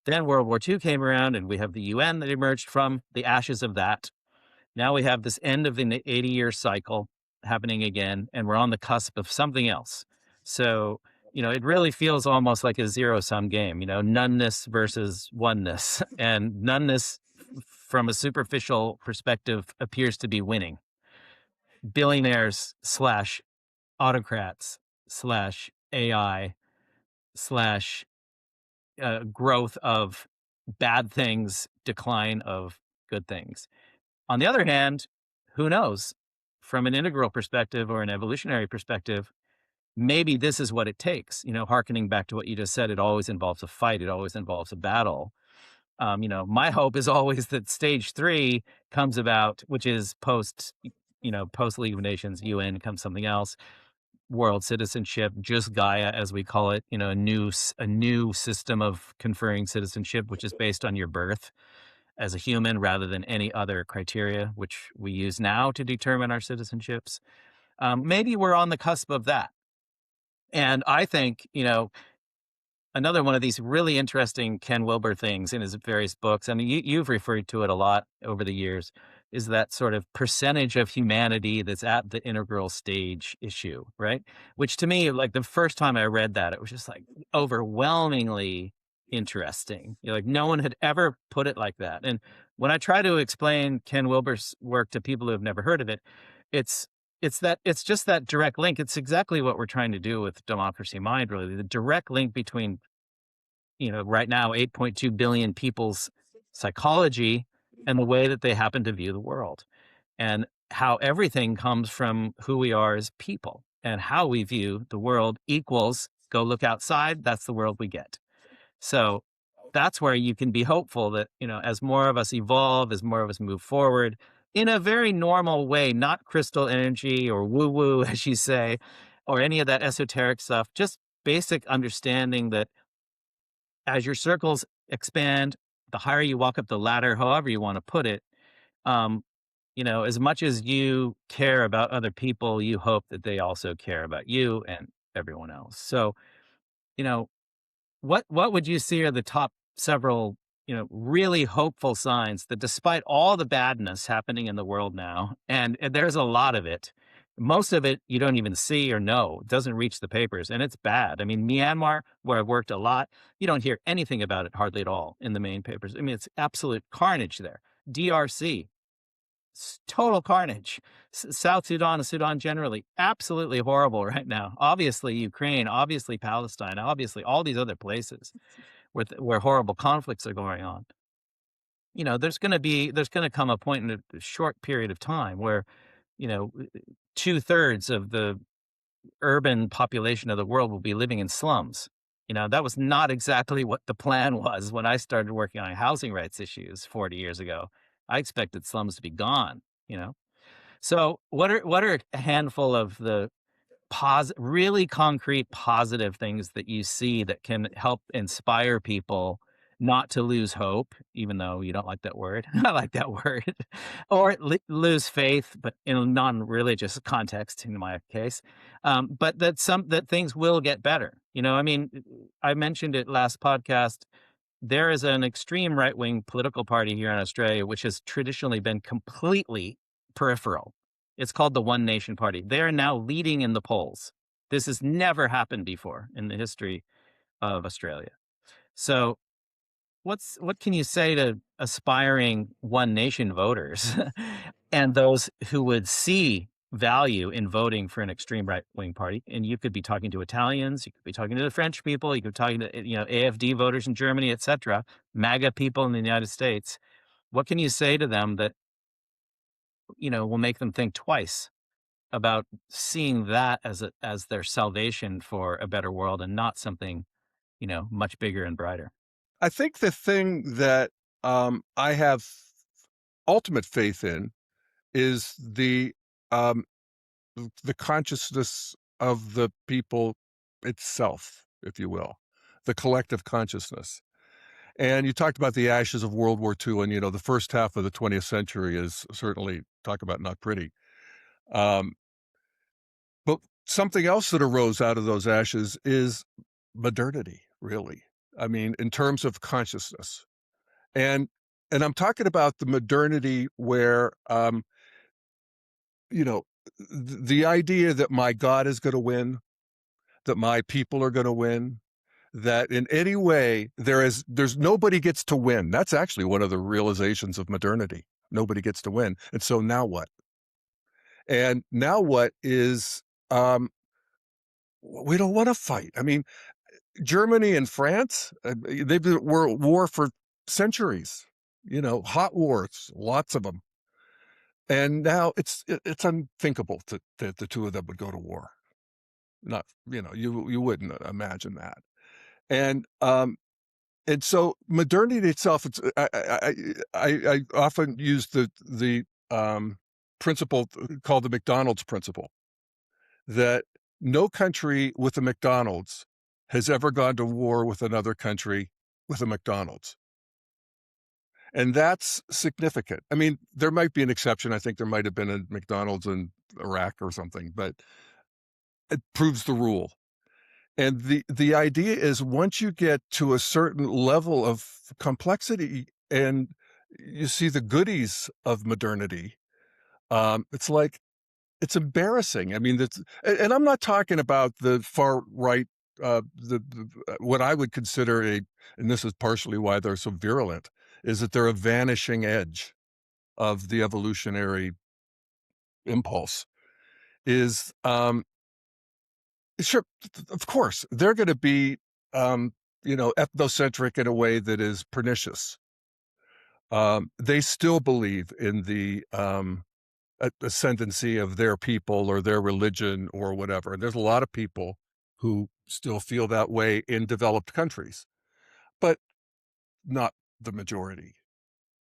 Then World War II came around, and we have the UN that emerged from the ashes of that. Now we have this end of the 80-year cycle happening again, and we're on the cusp of something else. So, it really feels almost like a zero-sum game, noneness versus oneness. And noneness, from a superficial perspective, appears to be winning. Billionaires slash autocrats slash AI slash growth of bad things, decline of good things. On the other hand, who knows? From an integral perspective or an evolutionary perspective, maybe this is what it takes. Hearkening back to what you just said, it always involves a fight. It always involves a battle. My hope is always that stage 3 comes about, which is post League of Nations, UN comes something else, world citizenship, just Gaia, as we call it, a new system of conferring citizenship, which is based on your birth as a human rather than any other criteria, which we use now to determine our citizenships. Maybe we're on the cusp of that. And I think, another one of these really interesting Ken Wilber things in his various books, and you've referred to it a lot over the years, is that sort of percentage of humanity that's at the integral stage issue, right? Which to me, like the first time I read that, it was just like overwhelmingly interesting. Like no one had ever put it like that. And when I try to explain Ken Wilber's work to people who have never heard of it, It's it's just that direct link. It's exactly what we're trying to do with Democracy Mind, really. The direct link between, right now, 8.2 billion people's psychology and the way that they happen to view the world. And how everything comes from who we are as people, and how we view the world equals go look outside, that's the world we get. So that's where you can be hopeful that, as more of us evolve, as more of us move forward in a very normal way, not crystal energy or woo woo, as you say, or any of that esoteric stuff, just basic understanding that as your circles expand, the higher you walk up the ladder, however you want to put it, um, as much as you care about other people, you hope that they also care about you and everyone else. So, you know, what would you see are the top several, really hopeful signs that despite all the badness happening in the world now, and there's a lot of it, most of it you don't even see or know, it doesn't reach the papers, and it's bad. I mean, Myanmar, where I've worked a lot, you don't hear anything about it hardly at all in the main papers. I mean, it's absolute carnage there. DRC, total carnage. South Sudan and Sudan generally, absolutely horrible right now. Obviously, Ukraine, obviously, Palestine, obviously, all these other places where horrible conflicts are going on. There's going to come a point in a short period of time where, you know, 2/3 of the urban population of the world will be living in slums. That was not exactly what the plan was when I started working on housing rights issues 40 years ago. I expected slums to be gone, you know. So what are a handful of the really concrete positive things that you see that can help inspire people not to lose hope, even though you don't like that word? I like that word. Or lose faith, but in a non-religious context, in my case. But that things will get better. I mean, I mentioned it last podcast. There is an extreme right-wing political party here in Australia, which has traditionally been completely peripheral. It's called the One Nation Party. They are now leading in the polls. This has never happened before in the history of Australia. So, what can you say to aspiring One Nation voters and those who would see value in voting for an extreme right-wing party? And you could be talking to Italians, you could be talking to the French people, you could be talking to AFD voters in Germany, etc., MAGA people in the United States. What can you say to them that will make them think twice about seeing that as their salvation for a better world, and not something much bigger and brighter? I think the thing that I have ultimate faith in is um, the consciousness of the people itself, if you will, the collective consciousness. And you talked about the ashes of World War II, and the first half of the 20th century is certainly, talk about not pretty. Um, but something else that arose out of those ashes is modernity, really. I mean, in terms of consciousness. And I'm talking about the modernity where you know, the idea that my God is going to win, that my people are going to win, that in any way there's nobody gets to win. That's actually one of the realizations of modernity. Nobody gets to win. And so now what? And now what is we don't want to fight. I mean, Germany and France, they've been at war for centuries, hot wars, lots of them. And now it's unthinkable that the two of them would go to war. Not, you wouldn't imagine that. And so modernity itself, it's I often use the principle called the McDonald's principle, that no country with a McDonald's has ever gone to war with another country with a McDonald's. And that's significant. I mean, there might be an exception. I think there might have been a McDonald's in Iraq or something, but it proves the rule. And the idea is, once you get to a certain level of complexity and you see the goodies of modernity, it's like, it's embarrassing. I mean, and I'm not talking about the far right, what I would consider and this is partially why they're so virulent, is that they're a vanishing edge of the evolutionary impulse is, sure, of course, they're going to be, ethnocentric in a way that is pernicious. They still believe in the ascendancy of their people or their religion or whatever. And there's a lot of people who still feel that way in developed countries, but not the majority.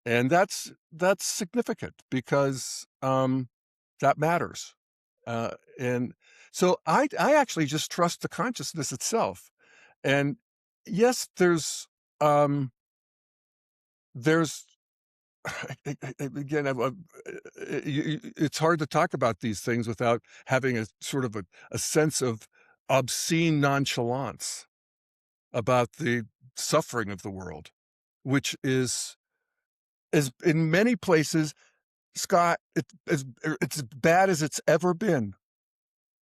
And that's significant because that matters. And so I actually just trust the consciousness itself. And yes, there's again, it's hard to talk about these things without having a sort of a sense of obscene nonchalance about the suffering of the world, which is in many places, Scott, it's as bad as it's ever been.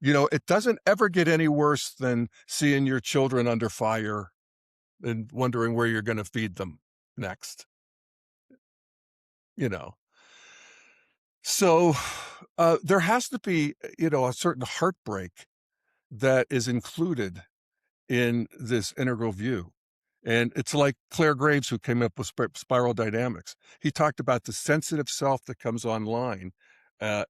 It doesn't ever get any worse than seeing your children under fire and wondering where you're going to feed them next. you know. So there has to be, a certain heartbreak that is included in this integral view. And it's like Claire Graves, who came up with spiral dynamics. He talked about the sensitive self that comes online at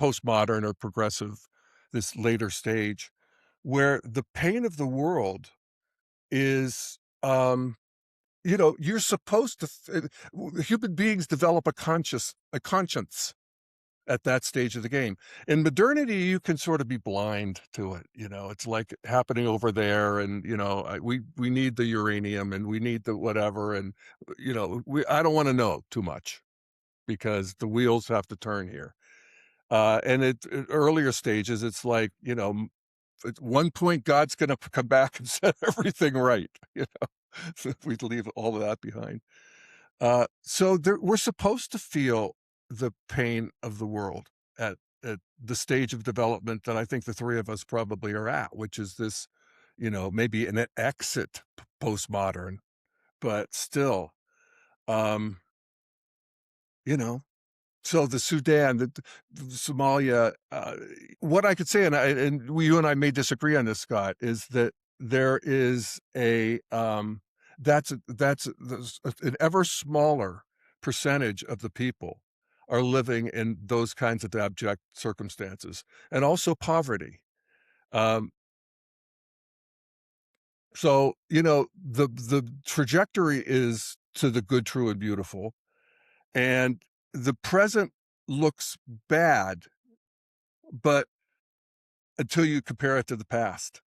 postmodern or progressive, this later stage, where the pain of the world is, you're supposed to. Human beings develop a conscience at that stage of the game. In modernity, you can sort of be blind to it. It's like happening over there, and we need the uranium, and we need the whatever, and I don't want to know too much because the wheels have to turn here. And at earlier stages, it's like at one point God's going to come back and set everything right. So we leave all of that behind. So we're supposed to feel the pain of the world at the stage of development that I think the three of us probably are at, which is this, maybe an exit postmodern, but still, um, you know, so the Sudan, the Somalia, what I could say, you and I may disagree on this, Scott, is that there is that's an ever smaller percentage of the people are living in those kinds of abject circumstances, and also poverty. Um, so the trajectory is to the good, true, and beautiful, and the present looks bad, but until you compare it to the past.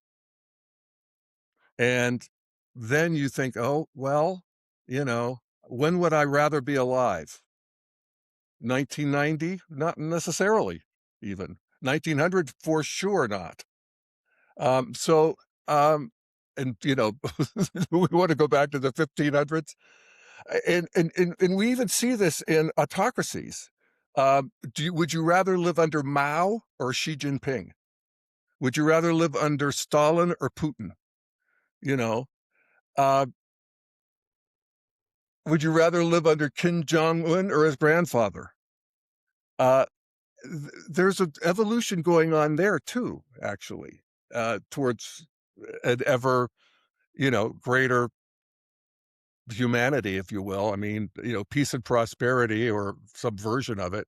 And then you think, oh, well, when would I rather be alive? 1990? Not necessarily, even. 1900? For sure not. So, and, we want to go back to the 1500s. And we even see this in autocracies. Would you rather live under Mao or Xi Jinping? Would you rather live under Stalin or Putin? Uh, would you rather live under Kim Jong-un or his grandfather? There's an evolution going on there too, actually, towards an ever, greater humanity, if you will. I mean, peace and prosperity, or some version of it,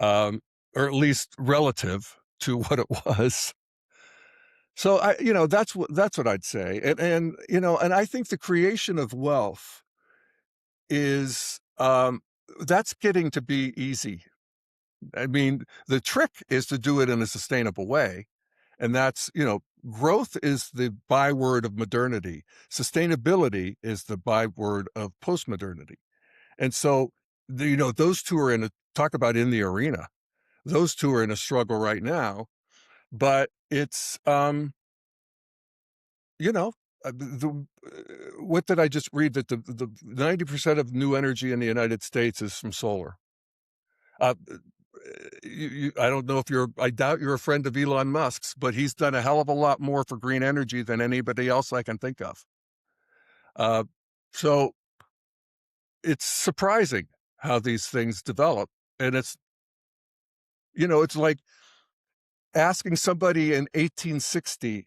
or at least relative to what it was. So that's what I'd say. And I think the creation of wealth is, that's getting to be easy. I mean, the trick is to do it in a sustainable way. And that's, growth is the byword of modernity. Sustainability is the byword of postmodernity. And so, those two are talk about in the arena. Those two are in a struggle right now, but it's, what did I just read? That the 90% of new energy in the United States is from solar. I don't know if I doubt you're a friend of Elon Musk's, but he's done a hell of a lot more for green energy than anybody else I can think of. So it's surprising how these things develop. And it's like asking somebody in 1860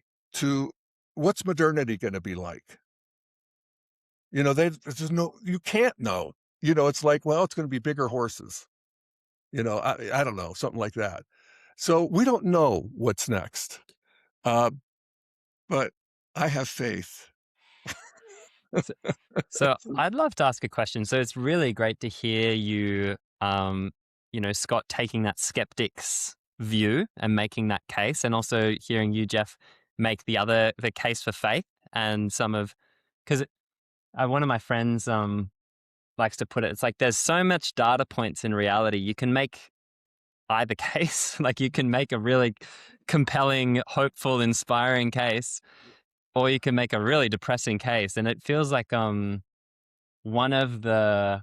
what's modernity going to be like? You can't know. It's like, well, it's going to be bigger horses. I don't know, something like that. So we don't know what's next. Uh, but I have faith. So, so I'd love to ask a question. So it's really great to hear you, Scott, taking that skeptic's view and making that case, and also hearing you, Jeff, make the case for faith and because one of my friends likes to put it, it's like there's so much data points in reality. You can make either case, like you can make a really compelling, hopeful, inspiring case, or you can make a really depressing case. And it feels like one of the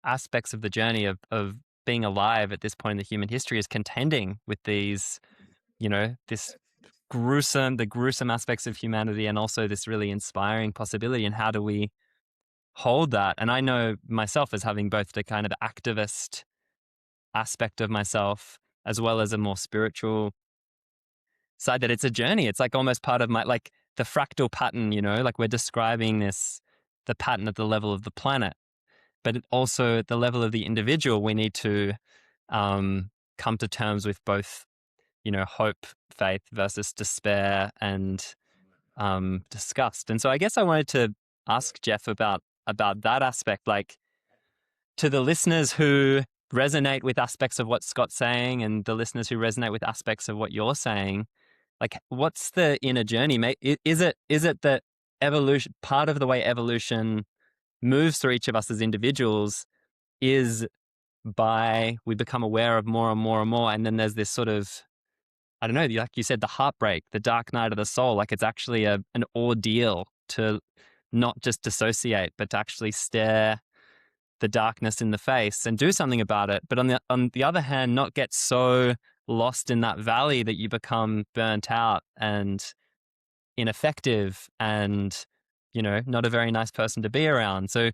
aspects of the journey of being alive at this point in the human history is contending with these, this the gruesome aspects of humanity, and also this really inspiring possibility. And how do we hold that? And I know myself as having both the kind of activist aspect of myself as well as a more spiritual side, that it's a journey. It's like almost part of like the fractal pattern, like we're describing the pattern at the level of the planet, but also at the level of the individual, we need to come to terms with both, hope, faith versus despair and disgust. And so I guess I wanted to ask Jeff about that aspect, like to the listeners who resonate with aspects of what Scott's saying and the listeners who resonate with aspects of what you're saying, like what's the inner journey, mate? Is it that evolution, part of the way evolution moves through each of us as individuals is by we become aware of more and more and more, and then there's this sort of, I don't know, like you said, the heartbreak, the dark night of the soul, like it's actually an ordeal to not just dissociate, but to actually stare the darkness in the face and do something about it. But on the other hand, not get so lost in that valley that you become burnt out and ineffective and, not a very nice person to be around. So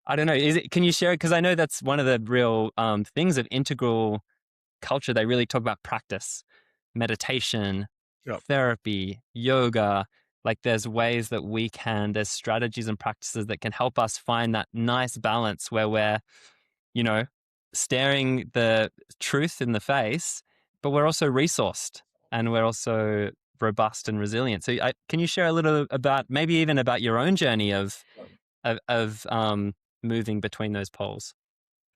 I don't know, can you share it? Because I know that's one of the real things of integral culture. They really talk about practice, meditation, Yep. therapy, yoga. Like there's ways that there's strategies and practices that can help us find that nice balance where we're, staring the truth in the face, but we're also resourced and we're also robust and resilient. So can you share a little about, maybe even about your own journey of moving between those poles?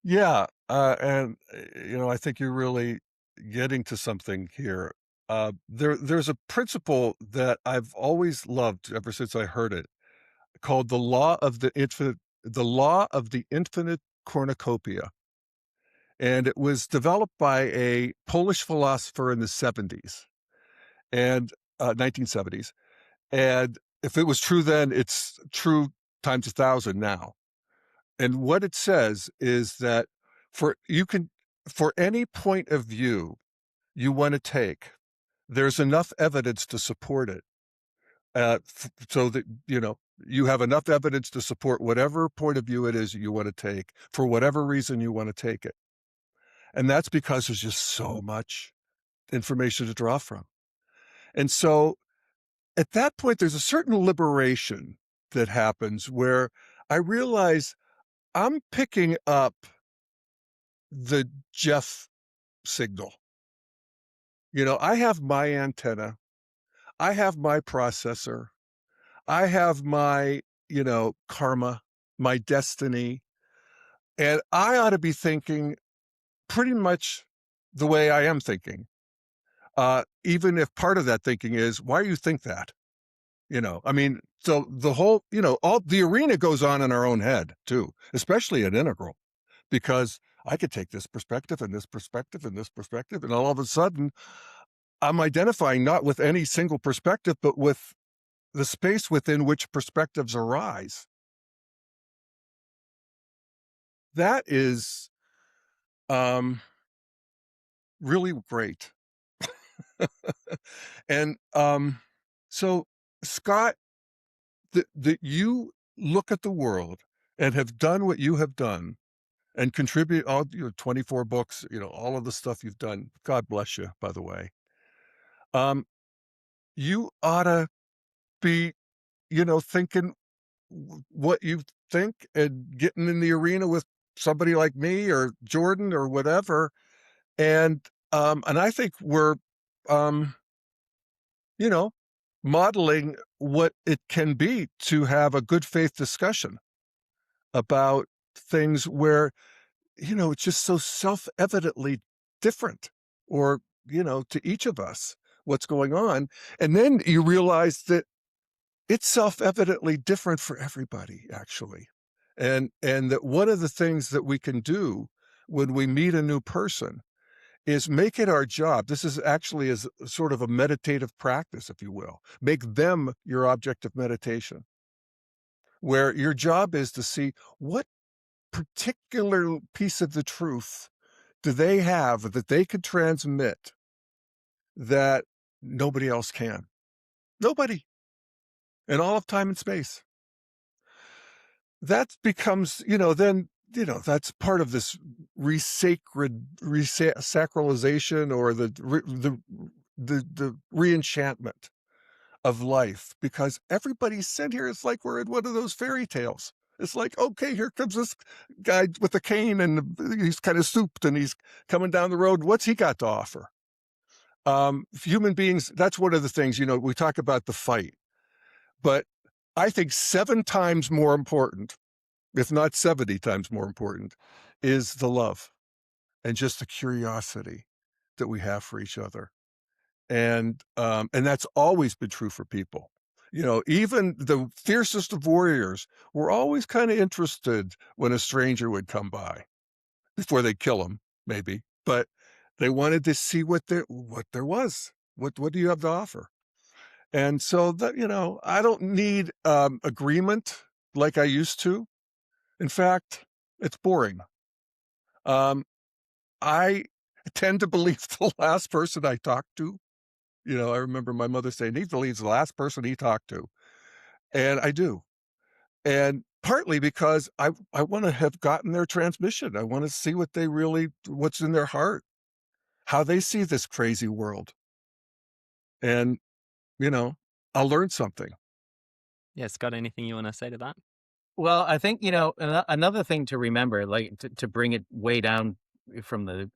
Yeah. And I think you're really getting to something here. There's a principle that I've always loved ever since I heard it, called the law of the infinite cornucopia. And it was developed by a Polish philosopher in the 70s and 1970s. And if it was true then, it's true times 1,000 now. And what it says is that for any point of view you want to take, there's enough evidence to support it. So that, you have enough evidence to support whatever point of view it is you want to take for whatever reason you want to take it. And that's because there's just so much information to draw from. And so at that point, there's a certain liberation that happens where I realize I'm picking up the Jeff signal. I have my antenna, I have my processor, I have my, karma, my destiny, and I ought to be thinking pretty much the way I am thinking. Even if part of that thinking is, why do you think that? So the whole, all the arena goes on in our own head too, especially at Integral, because I could take this perspective and this perspective and this perspective, and all of a sudden I'm identifying not with any single perspective, but with the space within which perspectives arise. That is really great. And so, Scott, that you look at the world and have done what you have done and contribute all 24 books, all of the stuff you've done. God bless you, by the way. Um, you ought to be, thinking what you think and getting in the arena with somebody like me or Jordan or whatever. And I think we're, um, you know, modeling what it can be to have a good faith discussion about things where, it's just so self-evidently different, or, to each of us, what's going on. And then you realize that it's self-evidently different for everybody, actually. And that one of the things that we can do when we meet a new person is make it our job. This is actually as sort of a meditative practice, if you will. Make them your object of meditation, where your job is to see what particular piece of the truth do they have that they could transmit that nobody else can. Nobody in all of time and space. That becomes, then, that's part of this sacralization, or the re-enchantment of life, because everybody's sent here. It's like we're in one of those fairy tales. It's like, okay, here comes this guy with a cane, and he's kind of souped, and he's coming down the road. What's he got to offer? Human beings, that's one of the things, we talk about the fight, but I think 7 times more important, if not 70 times more important, is the love and just the curiosity that we have for each other. And that's always been true for people. Even the fiercest of warriors were always kind of interested when a stranger would come by, before they kill him, maybe, but they wanted to see what there was. What do you have to offer? And so that, I don't need agreement like I used to. In fact, it's boring. I tend to believe the last person I talked to. I remember my mother saying, he believes the last person he talked to. And I do. And partly because I want to have gotten their transmission. I want to see what's in their heart, how they see this crazy world. And, I'll learn something. Yeah, Scott, anything you want to say to that? Well, I think, another thing to remember, like to bring it way down from the,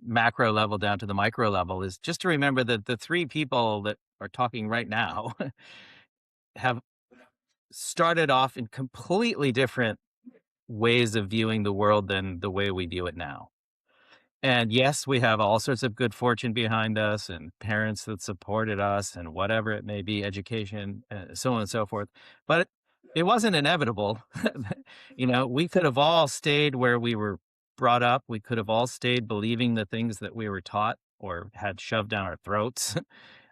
macro level down to the micro level, is just to remember that the 3 people that are talking right now have started off in completely different ways of viewing the world than the way we view it now. And yes, we have all sorts of good fortune behind us, and parents that supported us, and whatever it may be, education, so on and so forth. But it wasn't inevitable. We could have all stayed where we were brought up. We could have all stayed believing the things that we were taught or had shoved down our throats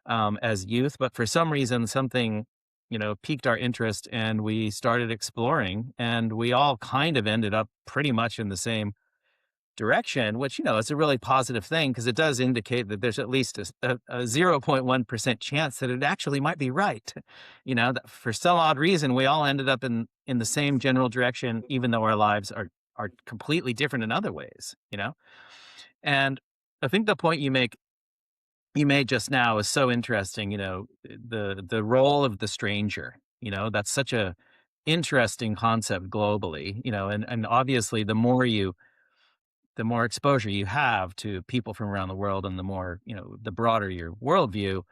as youth. But for some reason, something, piqued our interest, and we started exploring, and we all kind of ended up pretty much in the same direction, which, is a really positive thing, because it does indicate that there's at least a 0.1% chance that it actually might be right. That for some odd reason, we all ended up in the same general direction, even though our lives are completely different in other ways, And I think the point you made just now is so interesting, the role of the stranger, that's such a interesting concept globally, and obviously the more exposure you have to people from around the world, and the more, the broader your worldview,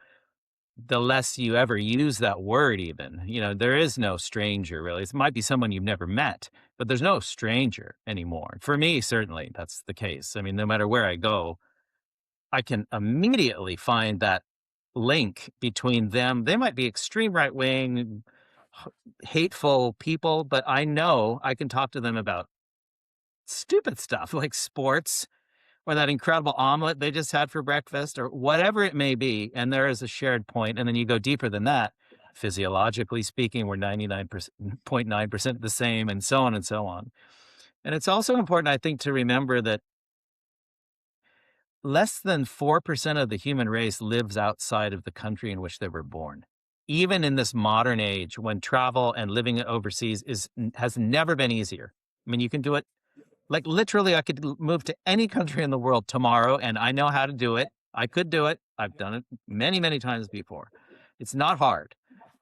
the less you ever use that word even. There is no stranger, really. It might be someone you've never met, but there's no stranger anymore. For me, certainly, that's the case. I mean, no matter where I go, I can immediately find that link between them. They might be extreme right wing, hateful people, but I know I can talk to them about stupid stuff like sports, or that incredible omelet they just had for breakfast, or whatever it may be. And there is a shared point. And then you go deeper than that. Physiologically speaking, we're 99.9% the same, and so on and so on. And it's also important, I think, to remember that less than 4% of the human race lives outside of the country in which they were born. Even in this modern age, when travel and living overseas has never been easier. I mean, you can do it Like literally, I could move to any country in the world tomorrow, and I know how to do it. I could do it. I've done it many, many times before. It's not hard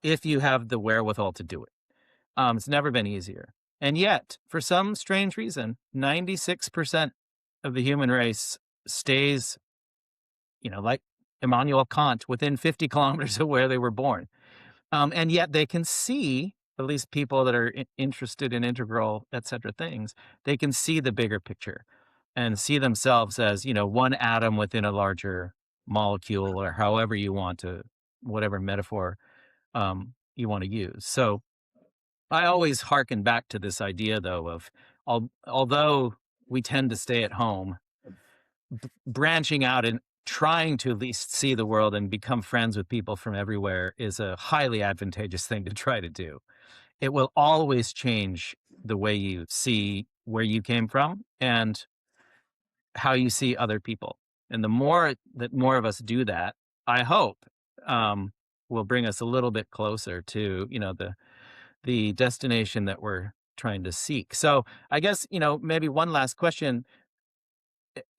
if you have the wherewithal to do it. It's never been easier. And yet, for some strange reason, 96% of the human race stays, like Immanuel Kant, within 50 kilometers of where they were born. And yet they can see, at least people that are interested in integral, et cetera, things, they can see the bigger picture and see themselves as, one atom within a larger molecule, or however you want to, whatever metaphor you want to use. So I always hearken back to this idea, though, of although we tend to stay at home, branching out and trying to at least see the world and become friends with people from everywhere is a highly advantageous thing to try to do. It will always change the way you see where you came from and how you see other people. And the more that more of us do that, I hope, will bring us a little bit closer to, the destination that we're trying to seek. So I guess, maybe one last question.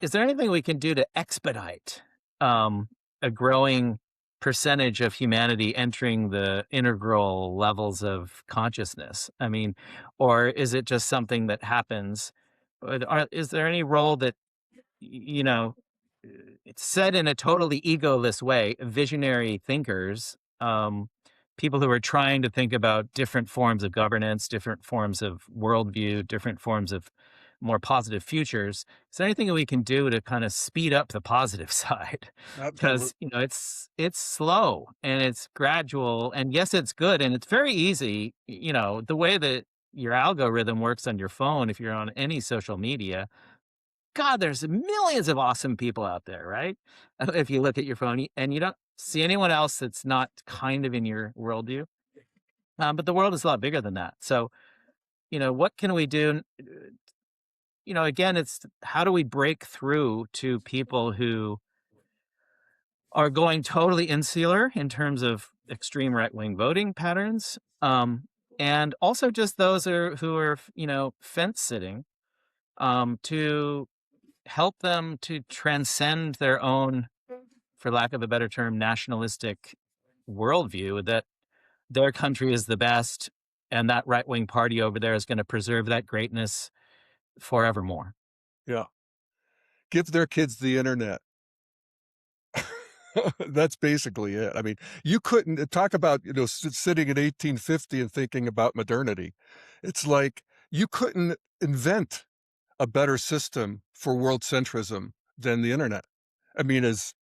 Is there anything we can do to expedite a growing percentage of humanity entering the integral levels of consciousness? I mean, or is it just something that happens? Is there any role that, you know, it's said in a totally egoless way, visionary thinkers, people who are trying to think about different forms of governance, different forms of worldview, different forms of more positive futures. Is there anything that we can do to kind of speed up the positive side? Absolutely. Because it's slow and it's gradual, and yes, it's good and it's very easy. The way that your algorithm works on your phone, if you're on any social media, God, there's millions of awesome people out there, right? If you look at your phone and you don't see anyone else that's not kind of in your worldview. But the world is a lot bigger than that. So, what can we do? Again, it's how do we break through to people who are going totally insular in terms of extreme right wing voting patterns, and also just those who are fence sitting, to help them to transcend their own, for lack of a better term, nationalistic worldview that their country is the best and that right wing party over there is going to preserve that greatness forevermore. Yeah. Give their kids the internet. That's basically it. I mean, you couldn't talk about, sitting in 1850 and thinking about modernity. It's like you couldn't invent a better system for world centrism than the internet. I mean, as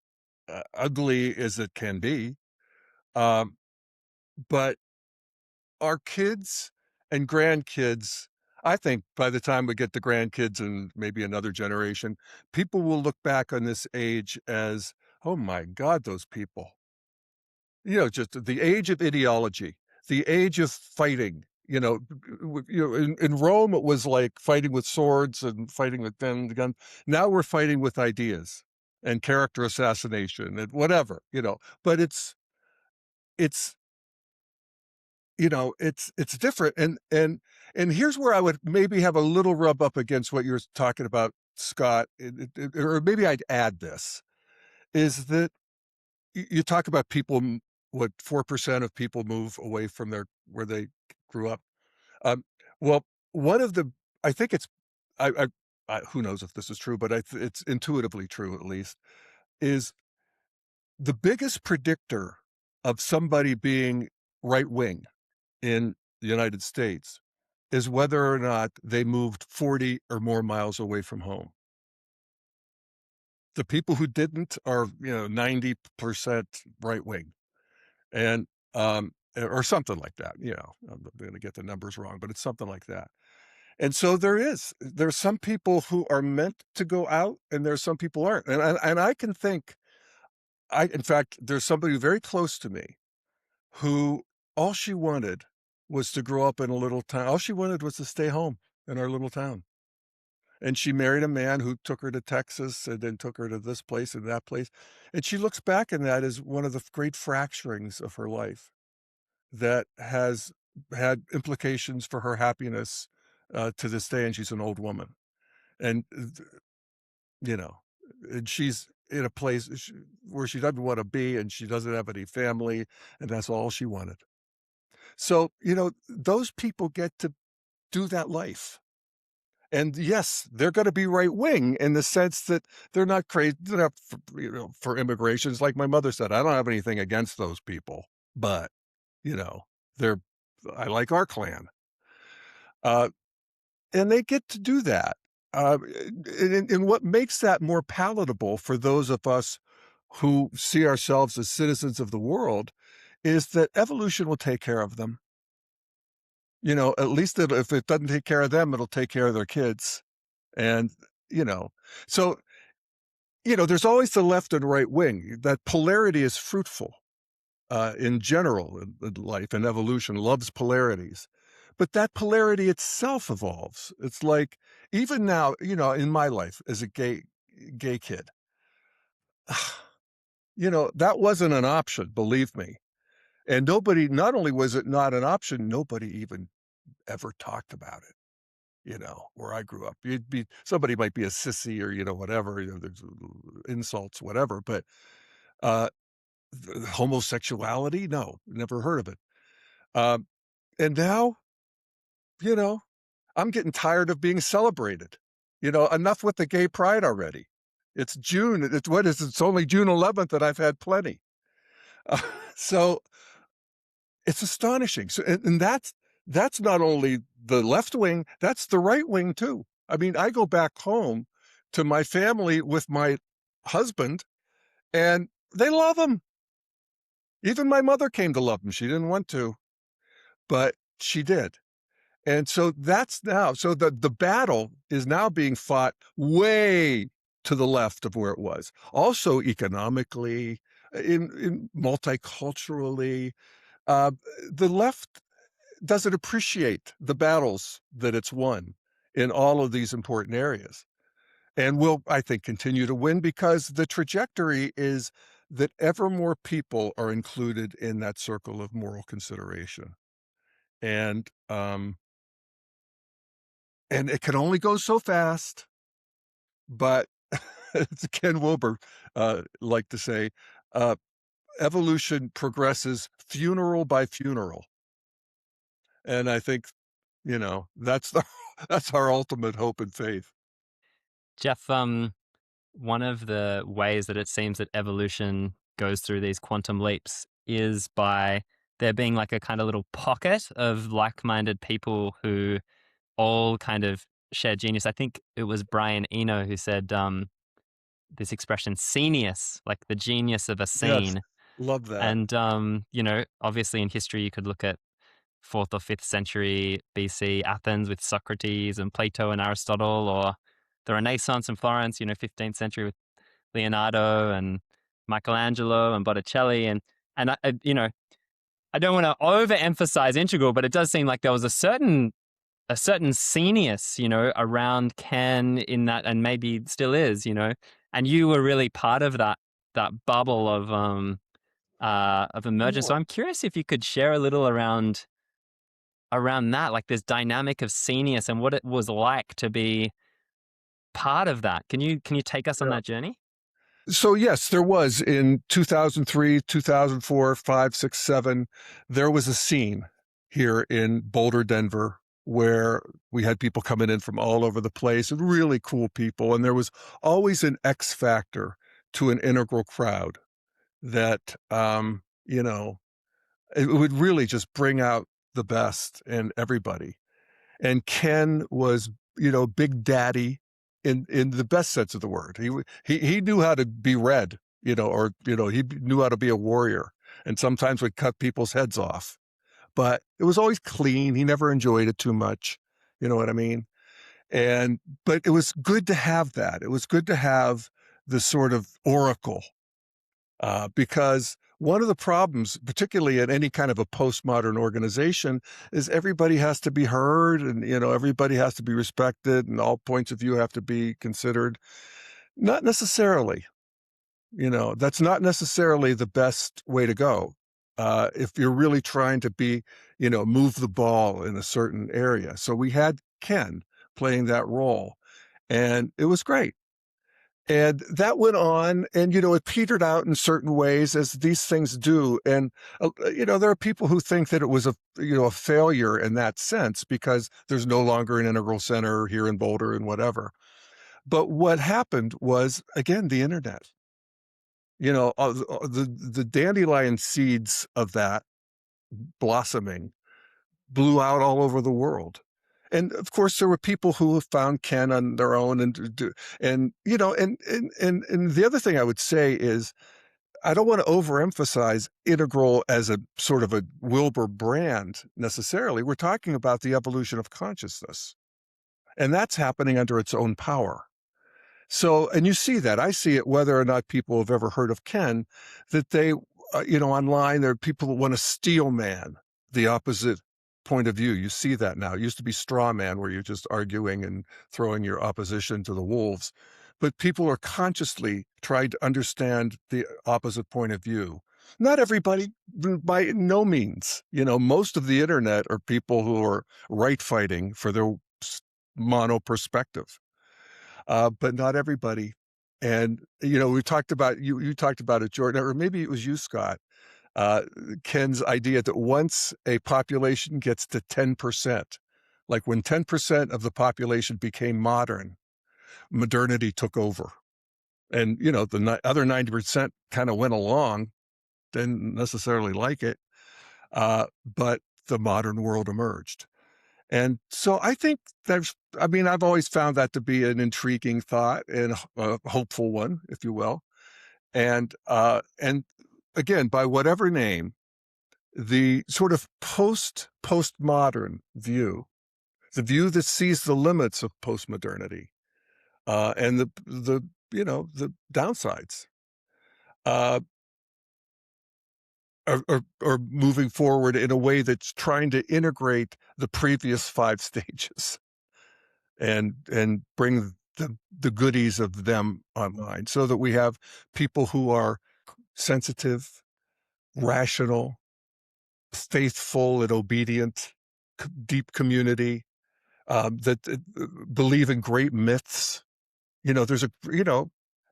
ugly as it can be, um, but our kids and grandkids, I think by the time we get to grandkids and maybe another generation, people will look back on this age as, oh my God, those people. Just the age of ideology, the age of fighting. In Rome, it was like fighting with swords and fighting with gun. Now we're fighting with ideas and character assassination and whatever. But it's it's different. And here's where I would maybe have a little rub up against what you're talking about, Scott, or maybe I'd add this, is that you talk about people, what 4% of people move away from where they grew up. Um, well, one of the, I think it's, who knows if this is true, but it's intuitively true at least, is the biggest predictor of somebody being right wing in the United States is whether or not they moved 40 or more miles away from home. The people who didn't are, 90% right wing. And, or something like that, I'm gonna get the numbers wrong, but it's something like that. And so there's some people who are meant to go out and there's some people aren't. And I can think, in fact, there's somebody very close to me who all she wanted was to grow up in a little town. All she wanted was to stay home in our little town. And she married a man who took her to Texas and then took her to this place and that place. And she looks back on that as one of the great fracturings of her life that has had implications for her happiness to this day, and she's an old woman. And, and she's in a place where she doesn't want to be, and she doesn't have any family, and that's all she wanted. So, those people get to do that life. And yes, they're going to be right wing in the sense that they're not crazy. They're not for immigrations. Like my mother said, I don't have anything against those people, but you know, they're I like our clan, uh, and they get to do that. And what makes that more palatable for those of us who see ourselves as citizens of the world is that evolution will take care of them. At least if it doesn't take care of them, it'll take care of their kids. And, you know, so, there's always the left and right wing. That polarity is fruitful in general in life, and evolution loves polarities. But that polarity itself evolves. It's like, even now, in my life as a gay kid, that wasn't an option, believe me. And not only was it not an option, nobody even ever talked about it. Where I grew up, somebody might be a sissy or, whatever, there's insults, whatever, but, homosexuality, no, never heard of it. Um, and now, you know, I'm getting tired of being celebrated. Enough with the gay pride already. It's June. It's only June 11th and I've had plenty. Uh, so it's astonishing. So, and that's not only the left wing, that's the right wing too. I mean, I go back home to my family with my husband and they love him. Even my mother came to love him. She didn't want to, but she did. And so so the battle is now being fought way to the left of where it was. Also economically, in multiculturally, uh, the left doesn't appreciate the battles that it's won in all of these important areas, and will, I think, continue to win because the trajectory is that ever more people are included in that circle of moral consideration. And it can only go so fast, but as Ken Wilber like to say, uh, evolution progresses funeral by funeral. And I think, that's that's our ultimate hope and faith. Jeff, one of the ways that it seems that evolution goes through these quantum leaps is by there being like a kind of little pocket of like-minded people who all kind of share genius. I think it was Brian Eno who said this expression, "scenius," like the genius of a Yes, scene. love that. And obviously in history you could look at 4th or 5th century BC Athens with Socrates and Plato and Aristotle, or the Renaissance in Florence, 15th century with Leonardo and Michelangelo and Botticelli. And I don't want to overemphasize Integral, but it does seem like there was a certain scenius, around Ken in that, and maybe still is, and you were really part of that bubble of emergence. So I'm curious if you could share a little around that, like this dynamic of scenius and what it was like to be part of that. Can you take us on Yeah. that journey? So yes, there was in 2003, 2004, 5, 6, 7, there was a scene here in Boulder, Denver, where we had people coming in from all over the place and really cool people. And there was always an X factor to an integral crowd that, it would really just bring out the best in everybody. And Ken was, Big Daddy in the best sense of the word. He knew how to be read, or he knew how to be a warrior, and sometimes would cut people's heads off. But it was always clean. He never enjoyed it too much. You know what I mean? But it was good to have that. It was good to have the sort of oracle, because one of the problems, particularly in any kind of a postmodern organization, is everybody has to be heard and, everybody has to be respected and all points of view have to be considered. Not necessarily, that's not necessarily the best way to go. If you're really trying to move the ball in a certain area. So we had Ken playing that role. And it was great. And that went on, and, it petered out in certain ways, as these things do. And, there are people who think that it was a failure in that sense because there's no longer an integral center here in Boulder and whatever. But what happened was, again, the internet. The dandelion seeds of that blossoming blew out all over the world. And of course, there were people who have found Ken on their own, and the other thing I would say is, I don't want to overemphasize integral as a sort of a Wilbur brand necessarily. We're talking about the evolution of consciousness, and that's happening under its own power. So, and you see that. I see it whether or not people have ever heard of Ken, that they, online, there are people that want to steel man the opposite point of view. You see that now. It used to be straw man, where you're just arguing and throwing your opposition to the wolves. But people are consciously trying to understand the opposite point of view. Not everybody, by no means. Most of the internet are people who are right fighting for their mono perspective. But not everybody. And, we talked about, you talked about it, Jordan, or maybe it was you, Scott, Ken's idea that once a population gets to 10%, like when 10% of the population became modernity took over. And, the other 90% kind of went along, didn't necessarily like it, but the modern world emerged. And so I think I've always found that to be an intriguing thought and a hopeful one, if you will. And again, by whatever name, the sort of postmodern view, the view that sees the limits of postmodernity, and the downsides, uh, are moving forward in a way that's trying to integrate the previous 5 stages and bring the goodies of them online, so that we have people who are sensitive, rational, faithful, and obedient, deep community, that believe in great myths. There's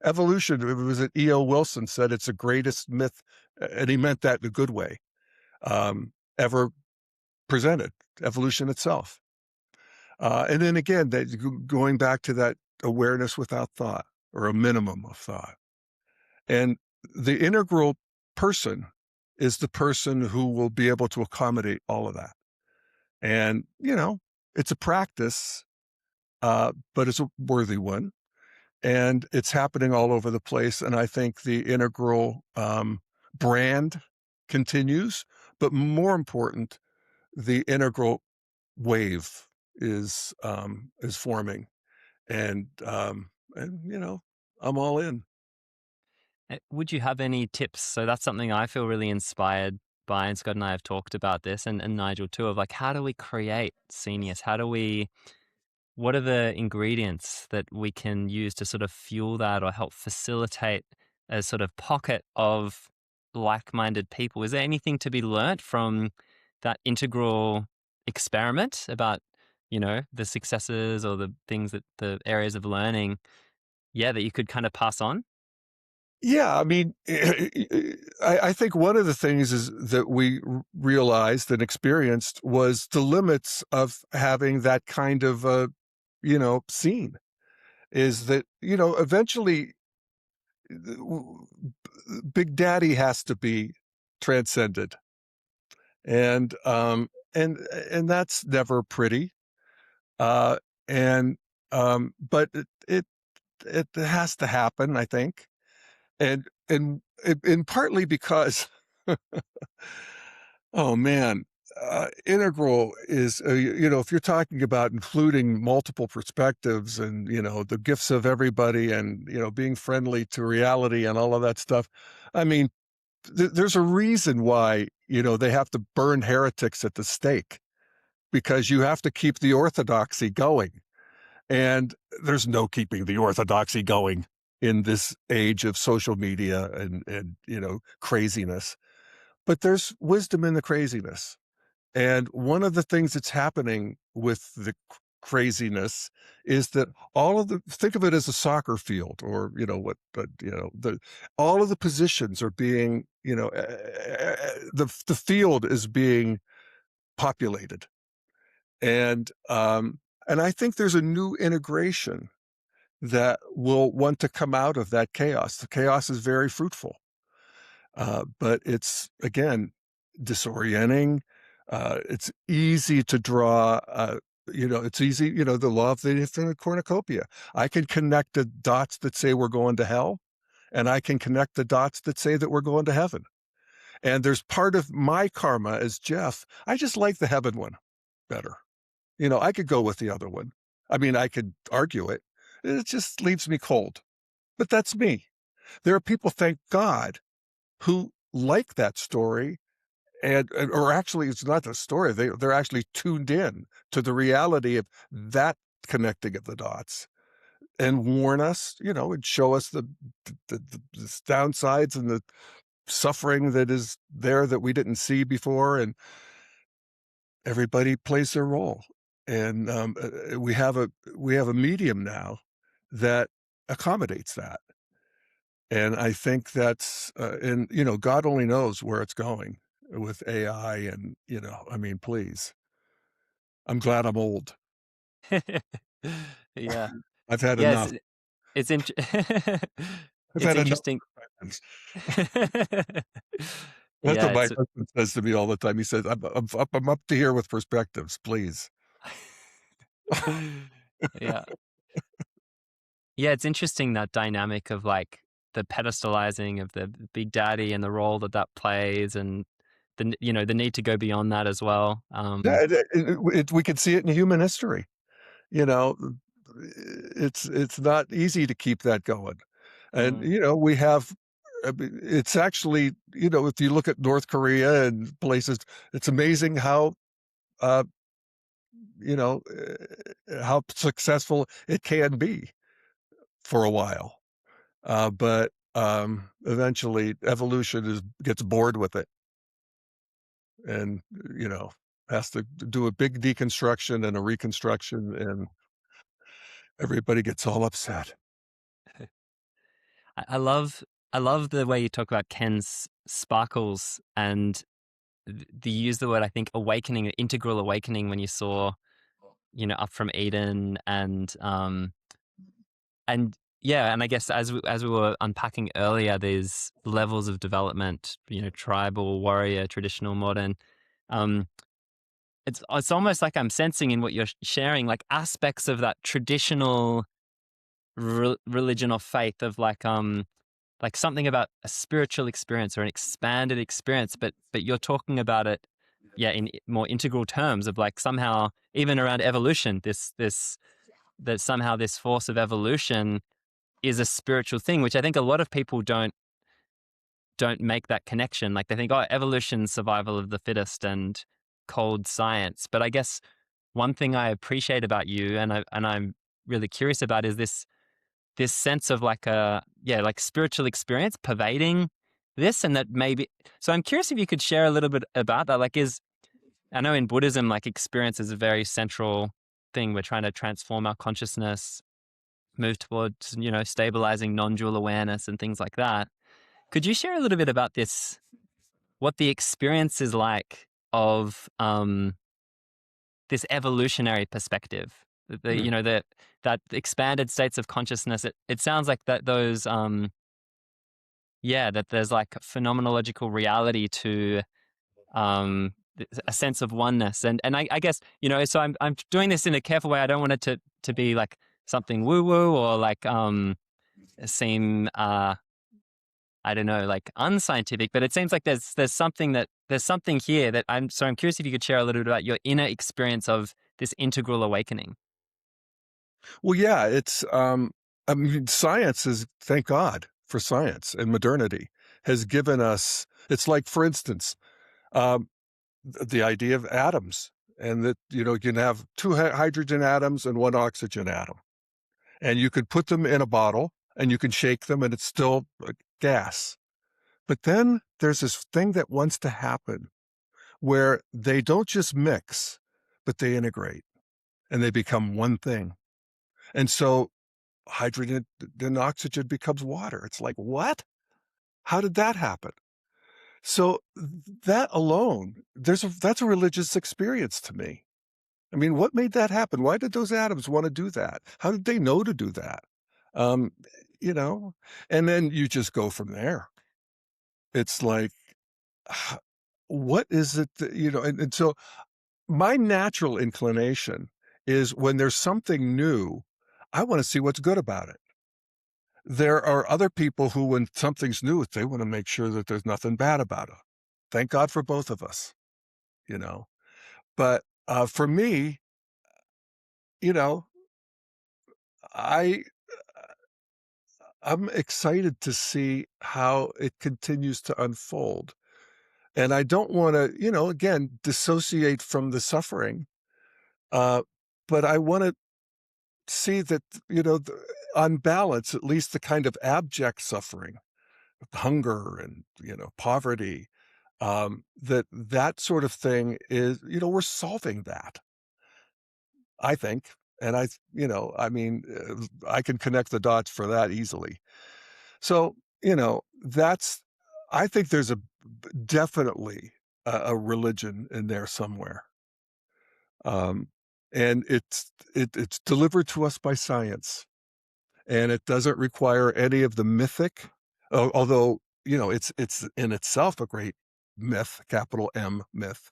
evolution. It was it E.O. Wilson said it's the greatest myth, and he meant that in a good way, ever presented, evolution itself. And then again, going back to that awareness without thought, or a minimum of thought. And the integral person is the person who will be able to accommodate all of that. And, it's a practice, but it's a worthy one. And it's happening all over the place. And I think the integral brand continues, but more important, the integral wave is forming, and I'm all in. Would you have any tips? So that's something I feel really inspired by, and Scott and I have talked about this, and Nigel too, of like, how do we create Senius? What are the ingredients that we can use to sort of fuel that or help facilitate a sort of pocket of like-minded people? Is there anything to be learnt from that integral experiment about, the successes or the things the areas of learning, that you could kind of pass on? Yeah, I mean, I think one of the things is that we realized and experienced was the limits of having that kind of scene. Is that, eventually Big Daddy has to be transcended, and that's never pretty. Uh, and but it has to happen, I think. And partly because, oh man, integral is, if you're talking about including multiple perspectives and, the gifts of everybody, and, being friendly to reality and all of that stuff. I mean, there's a reason why, they have to burn heretics at the stake, because you have to keep the orthodoxy going. And there's no keeping the orthodoxy going in this age of social media and craziness. But there's wisdom in the craziness. And one of the things that's happening with the craziness is that think of it as a soccer field, or all of the positions are being, the field is being populated, and I think there's a new integration that will want to come out of that chaos. The chaos is very fruitful, but it's, again, disorienting. It's easy to draw. It's easy. The law of the infinite cornucopia. I can connect the dots that say we're going to hell, and I can connect the dots that say that we're going to heaven. And there's part of my karma as Jeff. I just like the heaven one better. I could go with the other one. I mean, I could argue it. It just leaves me cold. But that's me. There are people, thank God, who like that story, or actually, it's not the story. They're actually tuned in to the reality of that connecting of the dots, and warn us, and show us the downsides and the suffering that is there that we didn't see before. And everybody plays their role. And we have a medium now that accommodates that. And I think that's, and God only knows where it's going with AI. And I mean, please, I'm glad I'm old. Yeah. I've had Yes, enough. it's I've it's had enough. interesting. That's Yeah, what my it's husband says to me all the time. He says, I'm up to here with perspectives, please. yeah. Yeah, it's interesting, that dynamic of like the pedestalizing of the big daddy and the role that plays, and the need to go beyond that as well. Yeah, we can see it in human history. You know, it's not easy to keep that going. And, Mm. we have, it's actually, if you look at North Korea and places, it's amazing how, uh, how successful it can be for a while. But eventually evolution gets bored with it, and, has to do a big deconstruction and a reconstruction, and everybody gets all upset. I love the way you talk about Ken's sparkles, and the use the word, I think, awakening, integral awakening, when you saw, Up from Eden, and yeah, and I guess as we were unpacking earlier, there's levels of development, tribal, warrior, traditional, modern. Um, it's almost like I'm sensing in what you're sharing, like aspects of that traditional religion or faith, of like something about a spiritual experience or an expanded experience, but you're talking about it, yeah, in more integral terms of like somehow even around evolution, that somehow this force of evolution is a spiritual thing, which I think a lot of people don't make that connection. Like they think, oh, evolution, survival of the fittest, and cold science. But I guess one thing I appreciate about you, and I'm really curious about, is this sense of like like spiritual experience pervading this, and that maybe. So I'm curious if you could share a little bit about that. Like, I know in Buddhism, like experience is a very central thing. We're trying to transform our consciousness, move towards, stabilizing non-dual awareness and things like that. Could you share a little bit about this, what the experience is like of this evolutionary perspective? Hmm. That expanded states of consciousness. It sounds like that those that there's like phenomenological reality to a sense of oneness, and I guess, so I'm doing this in a careful way. I don't want it to be like something woo woo, or like seem I don't know, like unscientific, but it seems like there's something here that I'm curious if you could share a little bit about your inner experience of this integral awakening. Well, yeah, it's, I mean, science is, thank God for science and modernity, has given us, it's like, for instance, um, the idea of atoms, and that, you can have two hydrogen atoms and one oxygen atom, and you could put them in a bottle and you can shake them and it's still gas. But then there's this thing that wants to happen where they don't just mix, but they integrate. and they become one thing. And so hydrogen and oxygen becomes water. It's like, what? How did that happen? So that alone, that's a religious experience to me. I mean, what made that happen? Why did those atoms want to do that? How did they know to do that? Um, you know, and then you just go from there. It's like, what is it that, and so my natural inclination is when there's something new, I want to see what's good about it. There are other people who, when something's new, they want to make sure that there's nothing bad about it. Thank God for both of us, you know. But for me, you know, I I'm excited to see how it continues to unfold. And I don't want to, again, dissociate from the suffering. Uh, but I want to see that, on balance, at least the kind of abject suffering, hunger and, poverty, that sort of thing is, we're solving that, I think. And I mean, I can connect the dots for that easily. So, I think there's definitely a religion in there somewhere. Um, and it's delivered to us by science, and it doesn't require any of the mythic, although, it's in itself a great myth, capital M myth,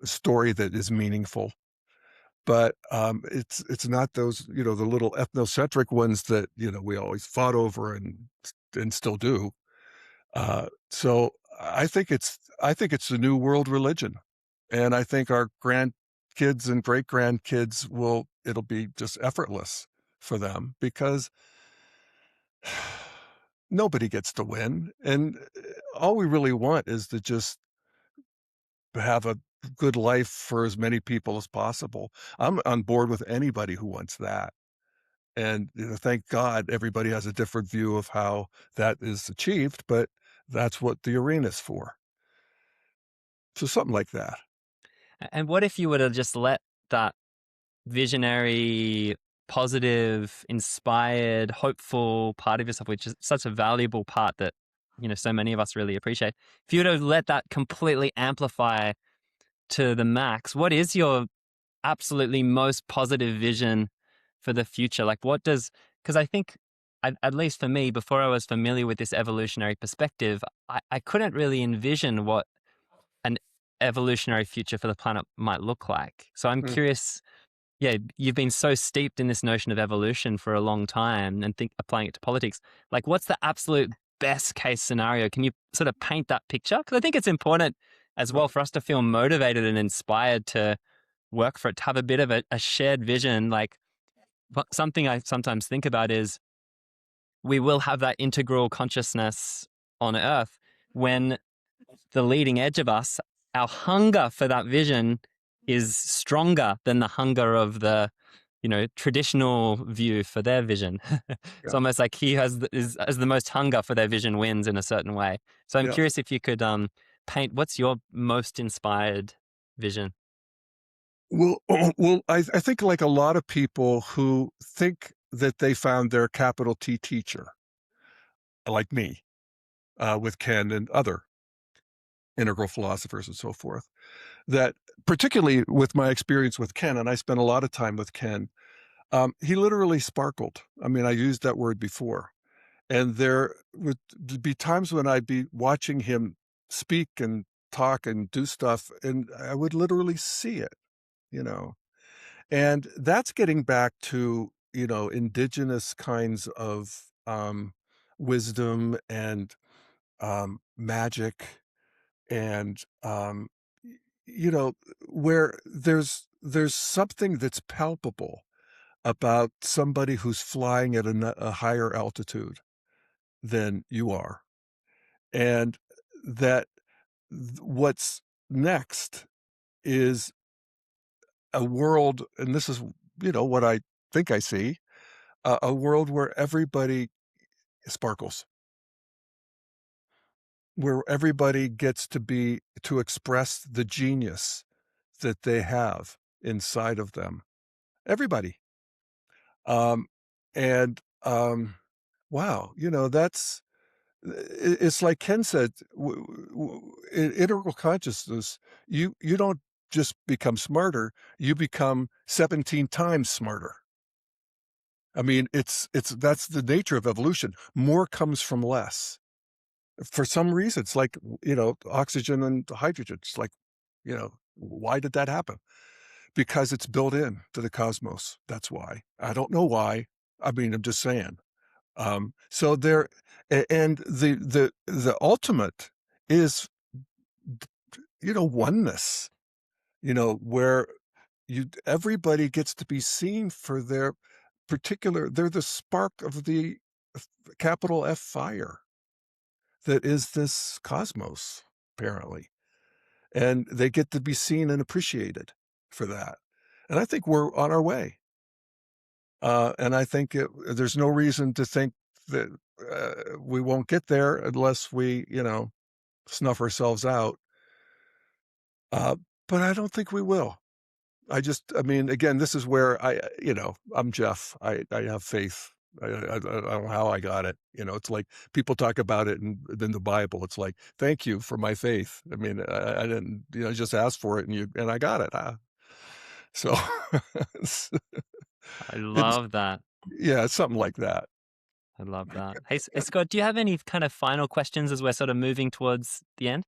story that is meaningful. But it's not those, the little ethnocentric ones that, we always fought over and still do. So I think it's the new world religion. And I think our grandkids and great grandkids it'll be just effortless for them because nobody gets to win. And all we really want is to just have a good life for as many people as possible. I'm on board with anybody who wants that. And thank God everybody has a different view of how that is achieved, but that's what the arena's for. So something like that. And what if you were to just let that visionary, positive, inspired, hopeful part of yourself, which is such a valuable part that, so many of us really appreciate. If you were to let that completely amplify to the max, what is your absolutely most positive vision for the future? Like because I think, at least for me, before I was familiar with this evolutionary perspective, I couldn't really envision what an evolutionary future for the planet might look like. So I'm Mm. curious, yeah, you've been so steeped in this notion of evolution for a long time and applying it to politics. Like, what's the absolute best case scenario? Can you sort of paint that picture? Because I think it's important as well for us to feel motivated and inspired to work for it, to have a bit of a shared vision. Like, something I sometimes think about is we will have that integral consciousness on Earth when the leading edge of us, our hunger for that vision is stronger than the hunger of the, traditional view for their vision. It's Yeah. almost like he has the most hunger for their vision wins in a certain way. So I'm Yeah. curious if you could paint what's your most inspired vision. Well, I think like a lot of people who think that they found their capital T teacher, like me, with Ken and other integral philosophers and so forth, that particularly with my experience with Ken, and I spent a lot of time with Ken, he literally sparkled. I mean, I used that word before. And there would be times when I'd be watching him speak and talk and do stuff, and I would literally see it, you know. And that's getting back to, indigenous kinds of wisdom and magic and you know, where there's something that's palpable about somebody who's flying at a higher altitude than you are, and that what's next is a world, and this is what I think I see, a world where everybody sparkles, where everybody gets to express the genius that they have inside of them. everybody. Um, and wow, that's it's like Ken said, in integral consciousness, you don't just become smarter, you become 17 times smarter. I mean, it's that's the nature of evolution. More comes from less. For some reason, it's like, oxygen and hydrogen. It's like, why did that happen? Because it's built in to the cosmos. That's why. I don't know why. I mean, I'm just saying. So there, and the ultimate is, oneness. Where everybody gets to be seen for their particular. They're the spark of the capital F fire that is this cosmos, apparently, and they get to be seen and appreciated for that. And I think we're on our way. And I think there's no reason to think that we won't get there unless we, snuff ourselves out. Uh, but I don't think we will. I mean, again, this is where I'm Jeff. I have faith. I don't know how I got it. It's like people talk about it in the Bible. It's like, thank you for my faith. I mean, I didn't, just ask for it and I got it. So it's, I it's, love that. yeah, it's something like that. I love that. Hey, Scott, do you have any kind of final questions as we're sort of moving towards the end?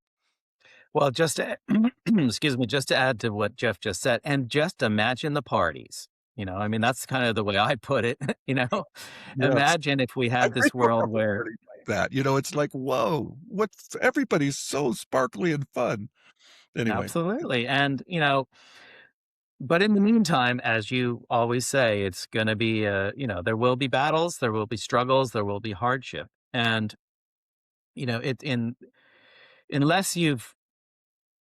Well, just to, excuse me, just to add to what Jeff just said, and just imagine the parties. I mean, that's kind of the way I put it. Yes. Imagine if we I've had been this to a world couple where, parties like that. It's like, whoa, everybody's so sparkly and fun. Anyway. absolutely. And, but in the meantime, as you always say, it's going to be, there will be battles, there will be struggles, there will be hardship. And, unless you've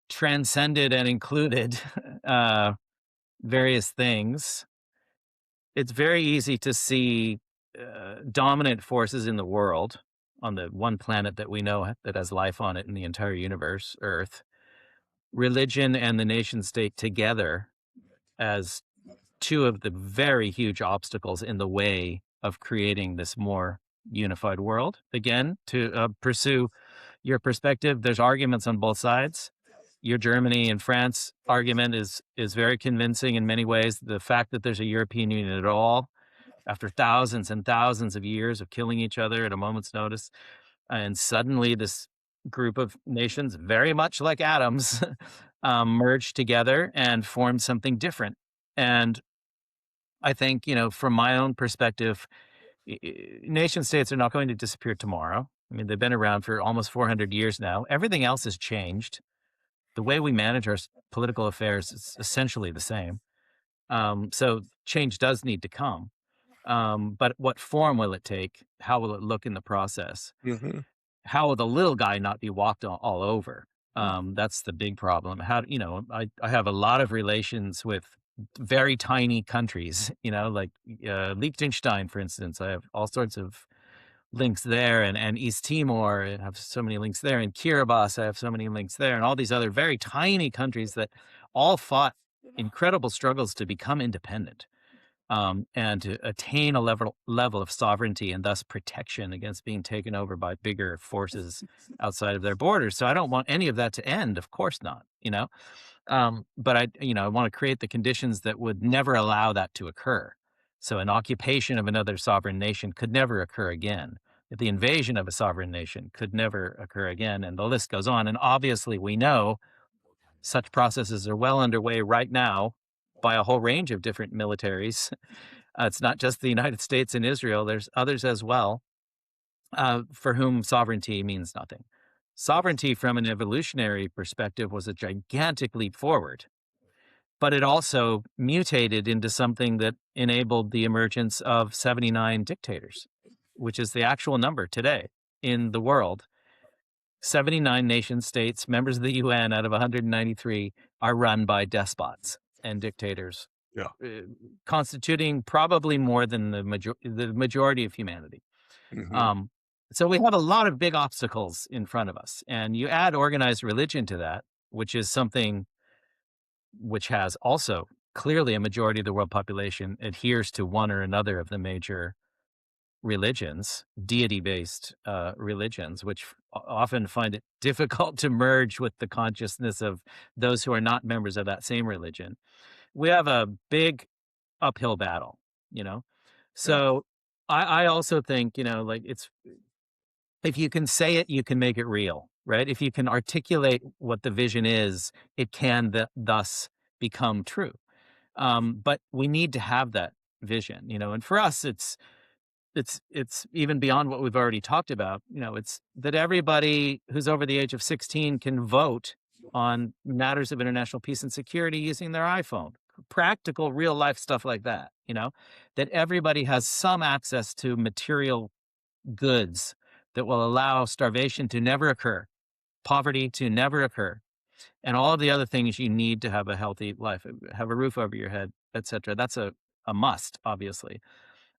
transcended and included various things, it's very easy to see dominant forces in the world on the one planet that we know that has life on it in the entire universe, Earth, religion and the nation state together as two of the very huge obstacles in the way of creating this more unified world. Again, to pursue your perspective, there's arguments on both sides. Your Germany and France argument is very convincing in many ways. The fact that there's a European Union at all, after thousands and thousands of years of killing each other at a moment's notice, and suddenly this group of nations, very much like atoms, merged together and formed something different. And I think, from my own perspective, nation states are not going to disappear tomorrow. I mean, they've been around for almost 400 years now. Everything else has changed. The way we manage our political affairs is essentially the same. So change does need to come. But what form will it take? How will it look in the process? Mhm. How will the little guy not be walked all over? That's the big problem. I have a lot of relations with very tiny countries, like Liechtenstein, for instance. I have all sorts of links there, and East Timor, I have so many links there, and Kiribati, I have so many links there, and all these other very tiny countries that all fought incredible struggles to become independent, and to attain a level of sovereignty and thus protection against being taken over by bigger forces outside of their borders. So I don't want any of that to end. Of course not. But I want to create the conditions that would never allow that to occur. So an occupation of another sovereign nation could never occur again. The invasion of a sovereign nation could never occur again. And the list goes on. And obviously, we know such processes are well underway right now by a whole range of different militaries. It's not just the United States and Israel, there's others as well, for whom sovereignty means nothing. Sovereignty, from an evolutionary perspective, was a gigantic leap forward, but it also mutated into something that enabled the emergence of 79 dictators, which is the actual number today in the world. 79 nation states, members of the UN out of 193, are run by despots and dictators, Yeah. constituting probably more than the majority of humanity. Mhm. Um, so we have a lot of big obstacles in front of us, and you add organized religion to that, which is something which has also clearly a majority of the world population adheres to one or another of the major religions, deity-based religions, which often find it difficult to merge with the consciousness of those who are not members of that same religion. We have a big uphill battle, you know? Yeah. So I also think, like it's if you can say it, you can make it real, right? If you can articulate what the vision is, it can thus become true. But we need to have that vision, and for us, it's even beyond what we've already talked about. It's that everybody who's over the age of 16 can vote on matters of international peace and security using their iPhone. Practical, real life stuff like that. That everybody has some access to material goods that will allow starvation to never occur, poverty to never occur, and all of the other things you need to have a healthy life, have a roof over your head, etc. That's a must, obviously.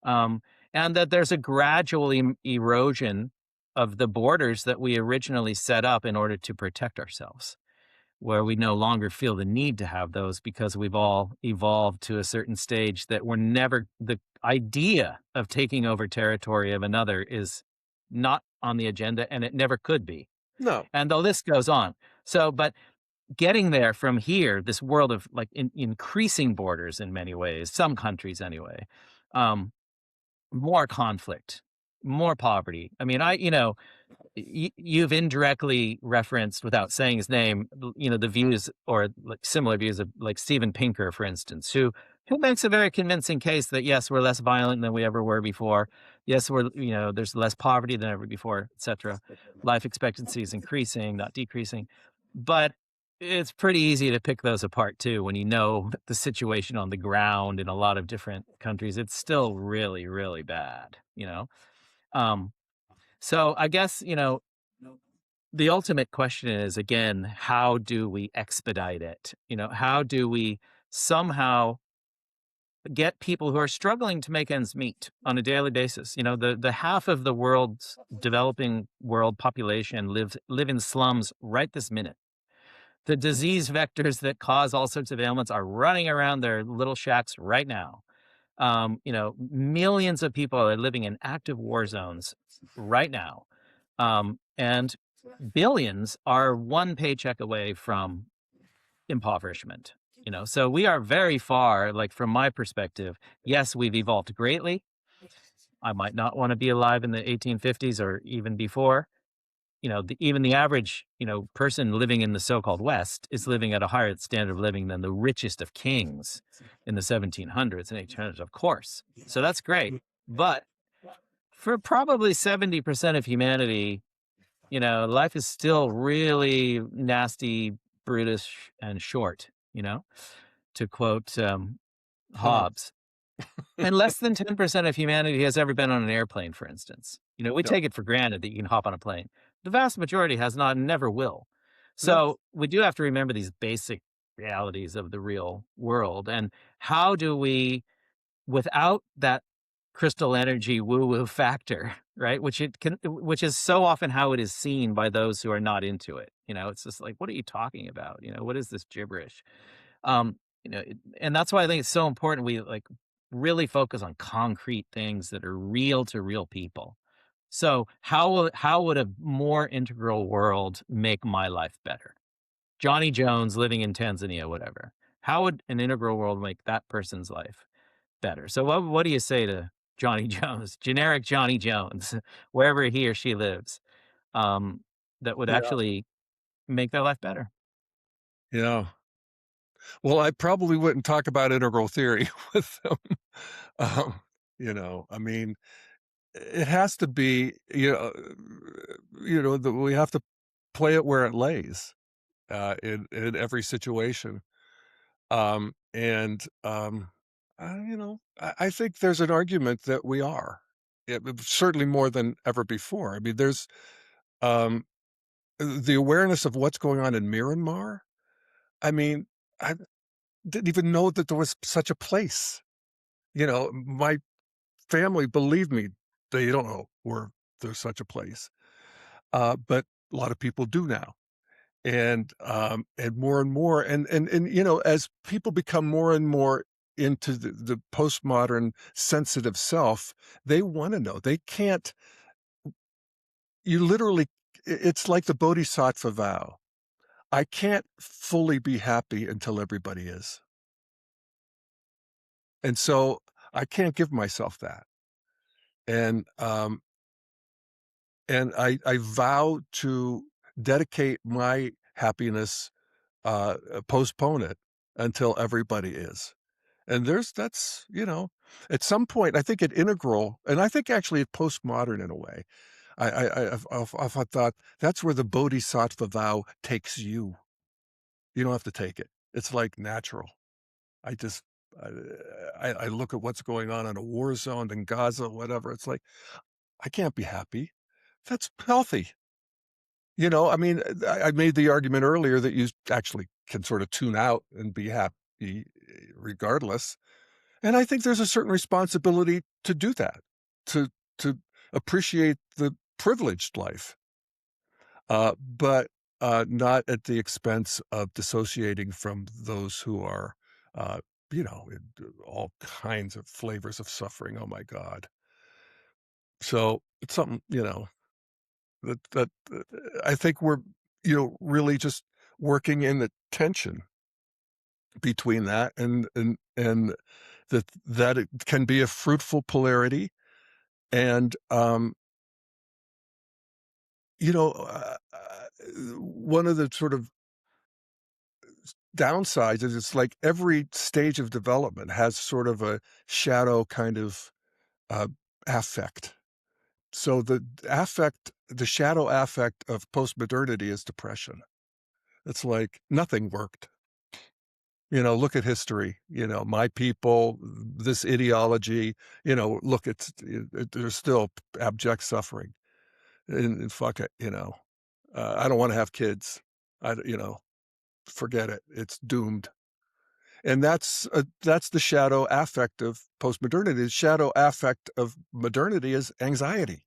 Um, and that there's a gradual erosion of the borders that we originally set up in order to protect ourselves, where we no longer feel the need to have those because we've all evolved to a certain stage that we're never, the idea of taking over territory of another is not on the agenda, and it never could be. No. And the list goes on. So, but getting there from here, this world of like increasing borders in many ways, some countries anyway, um, more conflict, more poverty. I mean, you've indirectly referenced, without saying his name, the views or like similar views of like Steven Pinker, for instance, who makes a very convincing case that yes, we're less violent than we ever were before. Yes, there's less poverty than ever before, etc. Life expectancy is increasing, not decreasing. But it's pretty easy to pick those apart too when you know the situation on the ground in a lot of different countries. It's still really, really bad. Um, so I guess, the ultimate question is, again, how do we expedite it? How do we somehow get people who are struggling to make ends meet on a daily basis? The half of the world's developing world population live in slums right this minute. The disease vectors that cause all sorts of ailments are running around their little shacks right now. Millions of people are living in active war zones right now. And billions are one paycheck away from impoverishment. So we are very far, like from my perspective. Yes, we've evolved greatly. I might not want to be alive in the 1850s or even before. Even the average, person living in the so-called West is living at a higher standard of living than the richest of kings in the 1700s and 1800s, of course. So that's great. But for probably 70% of humanity, life is still really nasty, brutish, and short, to quote Huh. Hobbes. And less than 10% of humanity has ever been on an airplane, for instance. We Yep. take it for granted that you can hop on a plane. The vast majority has not and never will. Yep. So we do have to remember these basic realities of the real world. And how do we, without that crystal energy woo-woo factor, right? Which is so often how it is seen by those who are not into it. It's just like, what are you talking about? What is this gibberish? Um, and that's why I think it's so important we like really focus on concrete things that are real to real people. So how would a more integral world make my life better? Johnny Jones living in Tanzania, whatever. How would an integral world make that person's life better? So what do you say to Johnny Jones, generic Johnny Jones, wherever he or she lives, um, that would Yeah. actually make their life better? Yeah. Well, I probably wouldn't talk about integral theory with them. I mean, it has to be, we have to play it where it lays, in every situation. And I think there's an argument that we are. Certainly more than ever before. I mean, there's um, the awareness of what's going on in Myanmar. I mean, I didn't even know that there was such a place. My family, believe me, they don't know where there's such a place. But a lot of people do now. and more, and you know, as people become more and more into the postmodern sensitive self, they want to know. They can't. You literally, it's like the bodhisattva vow. I can't fully be happy until everybody is, and so I can't give myself that. And I vow to dedicate my happiness, postpone it until everybody is. And that's, you know, at some point, I think at integral, and I think actually at postmodern in a way, I've thought that's where the bodhisattva vow takes you. You don't have to take it. It's like natural. I just, I look at what's going on in a war zone in Gaza, whatever. It's like, I can't be happy. That's healthy. You know, I mean, I made the argument earlier that you actually can sort of tune out and be happy regardless. And I think there's a certain responsibility to do that, to to appreciate the privileged life, but not at the expense of dissociating from those who are, uh, you know, all kinds of flavors of suffering. Oh my God! So it's something, you know, that I think we're, you know, really just working in the tension between that, and that it can be a fruitful polarity. And you know, one of the sort of downsides is it's like every stage of development has sort of a shadow kind of uh, affect. So the shadow affect of postmodernity is depression. It's like nothing worked. You know, look at history, you know, my people, this ideology, you know, look, there's still abject suffering. And fuck it, you know, I don't want to have kids. You know, forget it. It's doomed. And that's the shadow affect of postmodernity. The shadow affect of modernity is anxiety.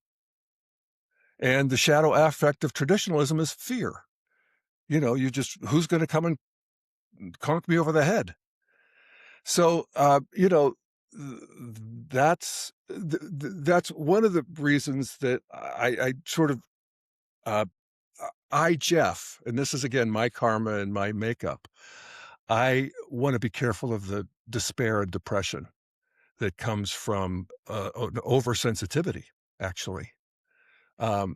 And the shadow affect of traditionalism is fear. You know, who's going to come and conk me over the head? So, you know, that's one of the reasons that I sort of, uh, Jeff, and this is again my karma and my makeup. I want to be careful of the despair and depression that comes from an oversensitivity, actually. Um,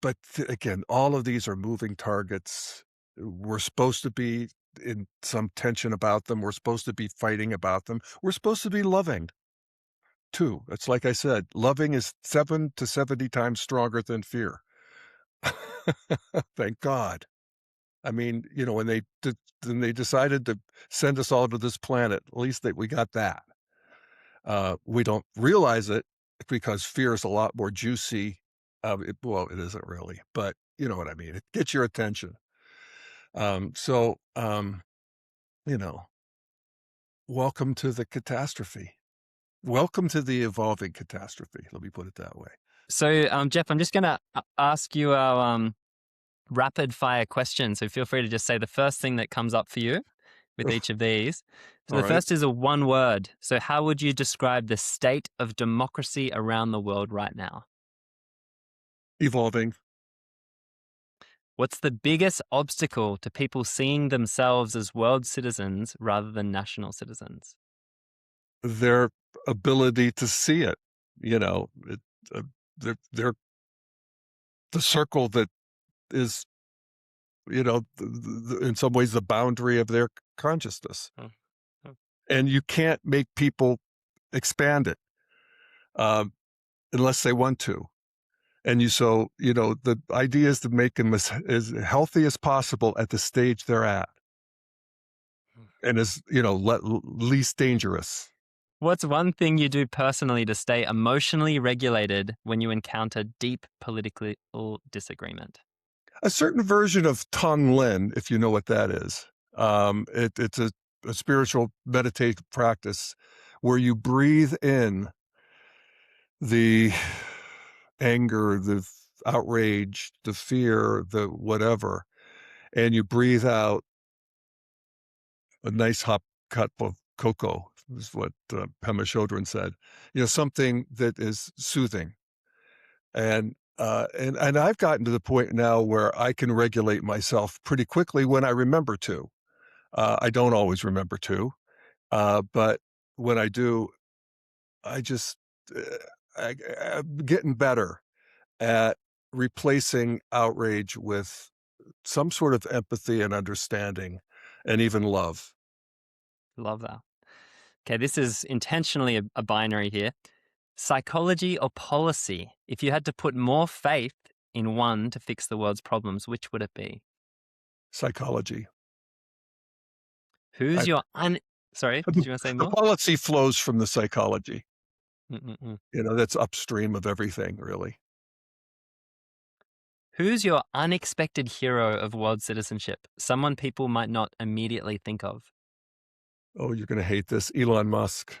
but again, all of these are moving targets. We're supposed to be in some tension about them. We're supposed to be fighting about them. We're supposed to be loving too. It's like I said, loving is 7 to 70 times stronger than fear. Thank God. I mean, you know, when they decided to send us all to this planet, at least that we got that. We don't realize it because fear is a lot more juicy. Well, it isn't really, but you know what I mean. It gets your attention. So, you know, welcome to the catastrophe. Welcome to the evolving catastrophe. Let me put it that way. So, Jeff, I'm just going to ask you our rapid fire question. So feel free to just say the first thing that comes up for you with each of these. So All the right. first is a one word. So how would you describe the state of democracy around the world right now? Evolving. What's the biggest obstacle to people seeing themselves as world citizens rather than national citizens? Their ability to see it, you know, they're the circle that is, you know, in some ways the boundary of their consciousness. Oh, oh. And you can't make people expand it um, unless they want to. And so, you know, the idea is to make them as healthy as possible at the stage they're at, and as, you know, least dangerous. What's one thing you do personally to stay emotionally regulated when you encounter deep political disagreement? A certain version of Tonglen, if you know what that is. It's a spiritual meditative practice where you breathe in the anger, the outrage, the fear, the whatever, and you breathe out a nice hot cup of cocoa, is what Pema Chodron said. Something that is soothing. And I've gotten to the point now where I can regulate myself pretty quickly when I remember to. I don't always remember to, but when I do, I just uh, I'm getting better at replacing outrage with some sort of empathy and understanding, and even love. Love that. Okay, this is intentionally a binary here. Psychology or policy? If you had to put more faith in one to fix the world's problems, which would it be? Psychology. Who's I, your Sorry, did you want to say the more? policy flows from the psychology. Mm-mm-mm. That's upstream of everything, really. Who's your unexpected hero of world citizenship? Someone people might not immediately think of. Oh, you're going to hate this. Elon Musk.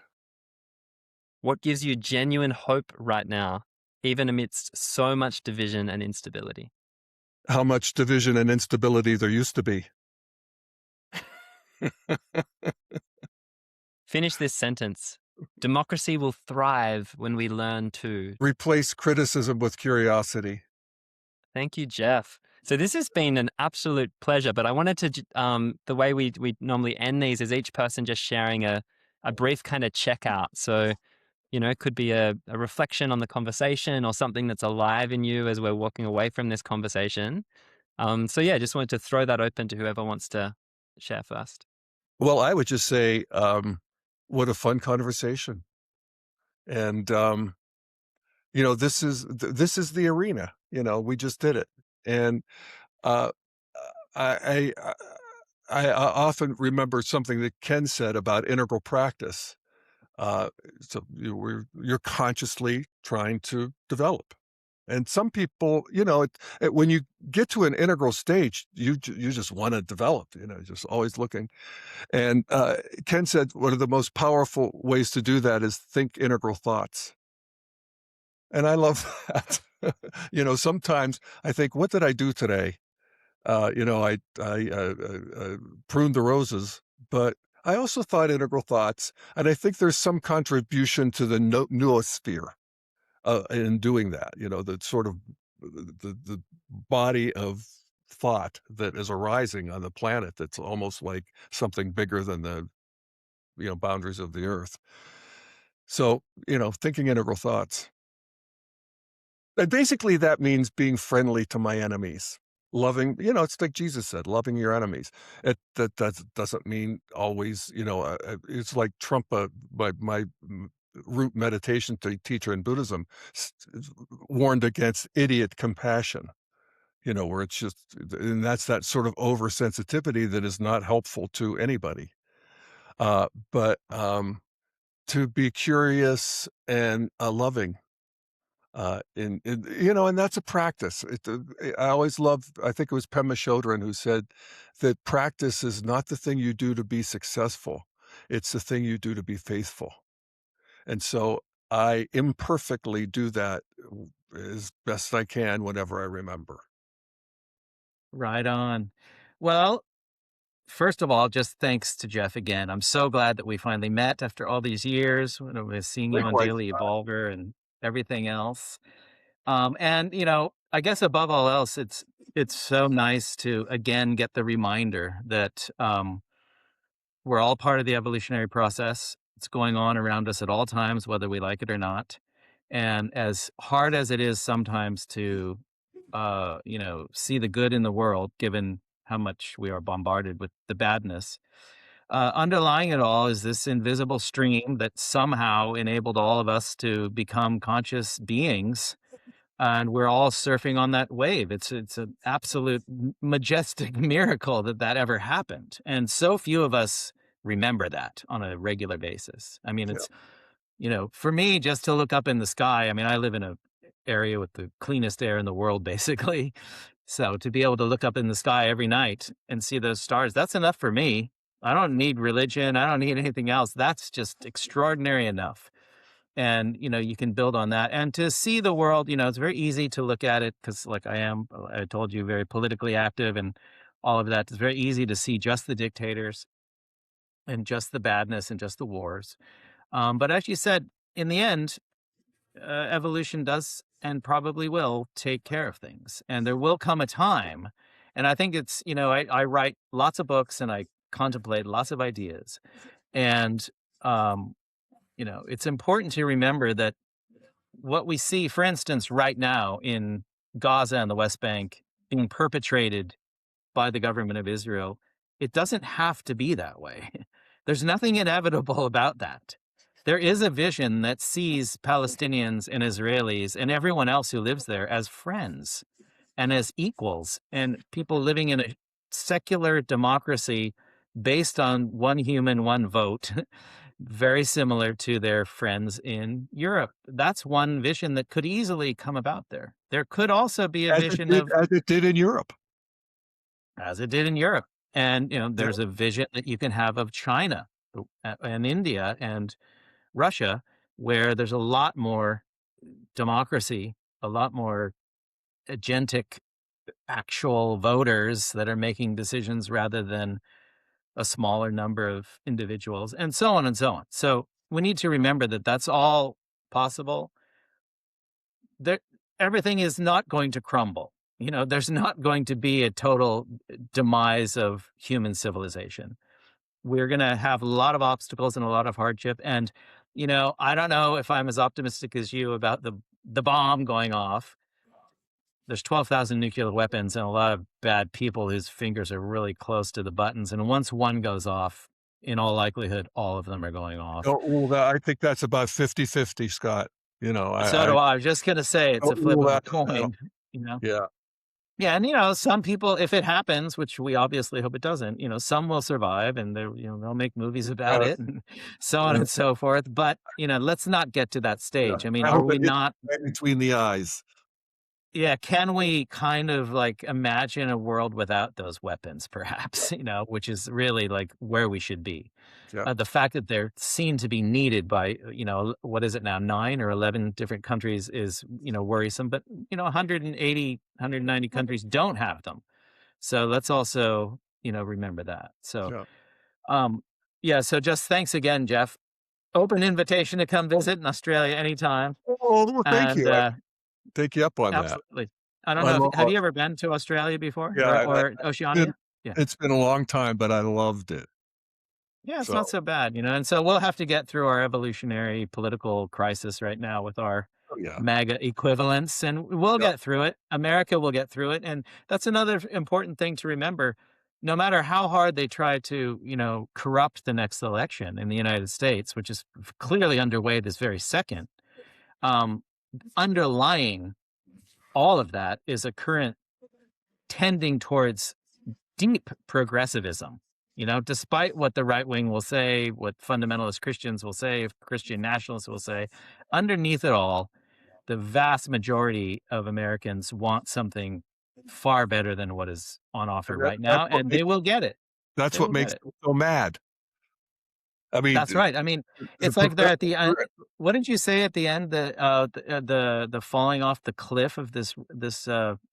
What gives you genuine hope right now, even amidst so much division and instability? How much division and instability there used to be. Finish this sentence. Democracy will thrive when we learn to. Replace criticism with curiosity. Thank you, Jeff. So this has been an absolute pleasure, but I wanted to, the way we normally end these is each person just sharing a brief kind of checkout. So, it could be a reflection on the conversation or something that's alive in you as we're walking away from this conversation. So yeah, just wanted to throw that open to whoever wants to share first. Well, I would just say, what a fun conversation. And, this is the arena, we just did it. And, uh, I, I, I often remember something that Ken said about integral practice. So you're consciously trying to develop. And some people, when you get to an integral stage, you just want to develop, just always looking. And Ken said one of the most powerful ways to do that is think integral thoughts. And I love that. Sometimes I think, what did I do today? I pruned the roses, but I also thought integral thoughts, and I think there's some contribution to the noosphere in doing that. The sort of the body of thought that is arising on the planet that's almost like something bigger than the boundaries of the earth. So thinking integral thoughts. And basically, that means being friendly to my enemies. Loving, it's like Jesus said, loving your enemies. That doesn't mean always, it's like Trungpa, my root meditation teacher in Buddhism, warned against idiot compassion, where it's just, and that's that sort of oversensitivity that is not helpful to anybody. But to be curious and loving. And that's a practice. I always love, I think it was Pema Chodron who said that practice is not the thing you do to be successful. It's the thing you do to be faithful. And so I imperfectly do that as best I can whenever I remember. Right on. Well, first of all, just thanks to Jeff again. I'm so glad that we finally met after all these years when I was seeing you on Likewise. Daily Evolver and everything else. And I guess above all else, it's so nice to again get the reminder that we're all part of the evolutionary process. It's going on around us at all times, whether we like it or not. And as hard as it is sometimes to, see the good in the world, given how much we are bombarded with the badness, underlying it all is this invisible stream that somehow enabled all of us to become conscious beings, and we're all surfing on that wave. It's an absolute majestic miracle that that ever happened, and so few of us remember that on a regular basis. I mean, Yeah. it's for me just to look up in the sky. I mean, I live in a area with the cleanest air in the world, basically. So to be able to look up in the sky every night and see those stars, that's enough for me. I don't need religion. I don't need anything else. That's just extraordinary enough. And you can build on that, and to see the world. It's very easy to look at it because, like, I told you, very politically active and all of that. It's very easy to see just the dictators and just the badness and just the wars. But as you said, in the end, evolution does and probably will take care of things. And there will come a time. And I think it's, I write lots of books and I contemplate lots of ideas. And, it's important to remember that what we see, for instance, right now in Gaza and the West Bank being perpetrated by the government of Israel, it doesn't have to be that way. There's nothing inevitable about that. There is a vision that sees Palestinians and Israelis and everyone else who lives there as friends and as equals and people living in a secular democracy based on one human, one vote, very similar to their friends in Europe. That's one vision that could easily come about there. There could also be a vision of, as it did in Europe. as it did in Europe. And, Yeah. there's a vision that you can have of China and India and Russia, where there's a lot more democracy, a lot more agentic actual voters that are making decisions rather than a smaller number of individuals, and so on and so on. So we need to remember that that's all possible. There, everything is not going to crumble. There's not going to be a total demise of human civilization. We're going to have a lot of obstacles and a lot of hardship. And, I don't know if I'm as optimistic as you about the bomb going off. There's 12,000 nuclear weapons and a lot of bad people whose fingers are really close to the buttons. And once one goes off, in all likelihood, all of them are going off. I think that's about 50-50, Scott. So do I. I was just going to say it's a flip of a coin. Yeah. Yeah, and some people, if it happens, which we obviously hope it doesn't, some will survive, and they'll make movies about it, and so on and so forth. But let's not get to that stage. Yeah. I mean, I are hope we it hits not? right between the eyes. Yeah, can we kind of like imagine a world without those weapons, perhaps? Which is really like where we should be. Yeah. The fact that they're seen to be needed by, what is it now, 9 or 11 different countries is, worrisome. But, 180, 190 countries don't have them. So let's also, remember that. So, so just thanks again, Jeff. Open invitation to come visit in Australia anytime. Well, thank you. And take you up on that. absolutely. I don't know. Have you ever been to Australia before? Yeah, Or Oceania? It's been a long time, but I loved it. Yeah, it's not so bad, and so we'll have to get through our evolutionary political crisis right now with our MAGA equivalents, and we'll get through it. America will get through it. And that's another important thing to remember. No matter how hard they try to, corrupt the next election in the United States, which is clearly underway this very second, underlying all of that is a current tending towards deep progressivism. Despite what the right wing will say, what fundamentalist Christians will say, Christian nationalists will say, underneath it all, the vast majority of Americans want something far better than what is on offer right now, and they will get it. That's what makes them so mad. I mean, that's right. I mean, it's like they're at the end. What did you say at the end? The falling off the cliff of this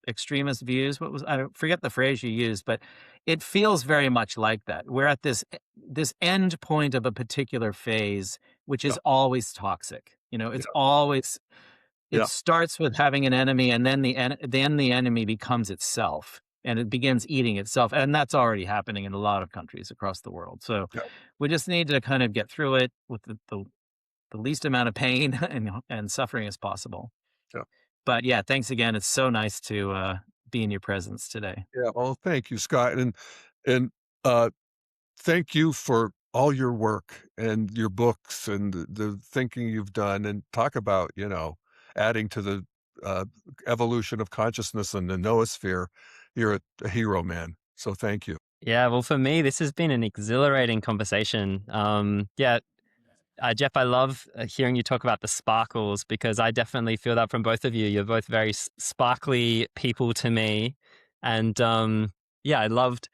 extremist views. What was, I forget the phrase you used, but it feels very much like that. We're at this end point of a particular phase, which is always toxic. It's always. It starts with having an enemy, and then the enemy becomes itself. And it begins eating itself. And that's already happening in a lot of countries across the world. So we just need to kind of get through it with the least amount of pain and suffering as possible. Yeah. But yeah, thanks again. It's so nice to be in your presence today. Yeah. Well, thank you, Scott. And thank you for all your work and your books and the thinking you've done, and talk about, adding to the evolution of consciousness and the noosphere. You're a hero, man. So thank you. Yeah, well, for me, this has been an exhilarating conversation. Jeff, I love hearing you talk about the sparkles, because I definitely feel that from both of you. You're both very sparkly people to me. And I loved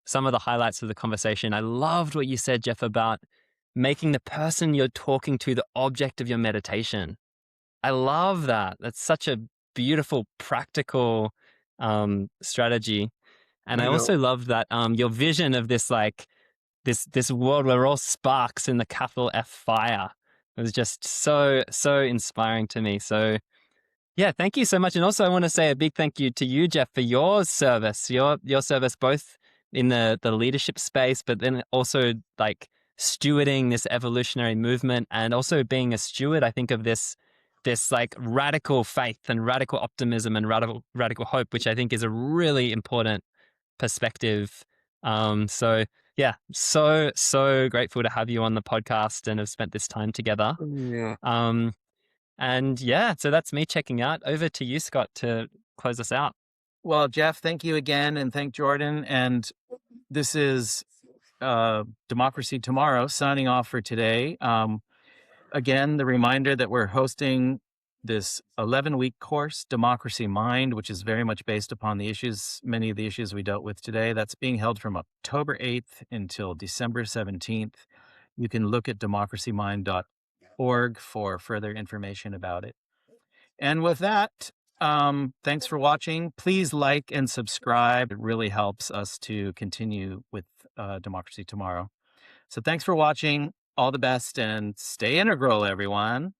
some of the highlights of the conversation. I loved what you said, Jeff, about making the person you're talking to the object of your meditation. I love that. That's such a beautiful, practical strategy. And I I know. also love that your vision of this like this world where we're all sparks in the capital F fire. It was just so inspiring to me. So yeah, thank you so much. And also I want to say a big thank you to you, Jeff, for your service, your service both in the leadership space, but then also like stewarding this evolutionary movement and also being a steward, I think, of this like radical faith and radical optimism and radical hope, which I think is a really important perspective. So yeah, so grateful to have you on the podcast and have spent this time together. Yeah. And yeah, so that's me checking out. Over to you, Scott, to close us out. Well, Jeff, thank you again, and thank Jordan. And this is Democracy Tomorrow signing off for today. Again, the reminder that we're hosting this 11-week course, Democracy Mind, which is very much based upon the issues, many of the issues we dealt with today. That's being held from October 8th until December 17th. You can look at democracymind.org for further information about it. And with that, thanks for watching. Please like and subscribe. It really helps us to continue with Democracy Tomorrow. So thanks for watching. All the best and stay integral, everyone.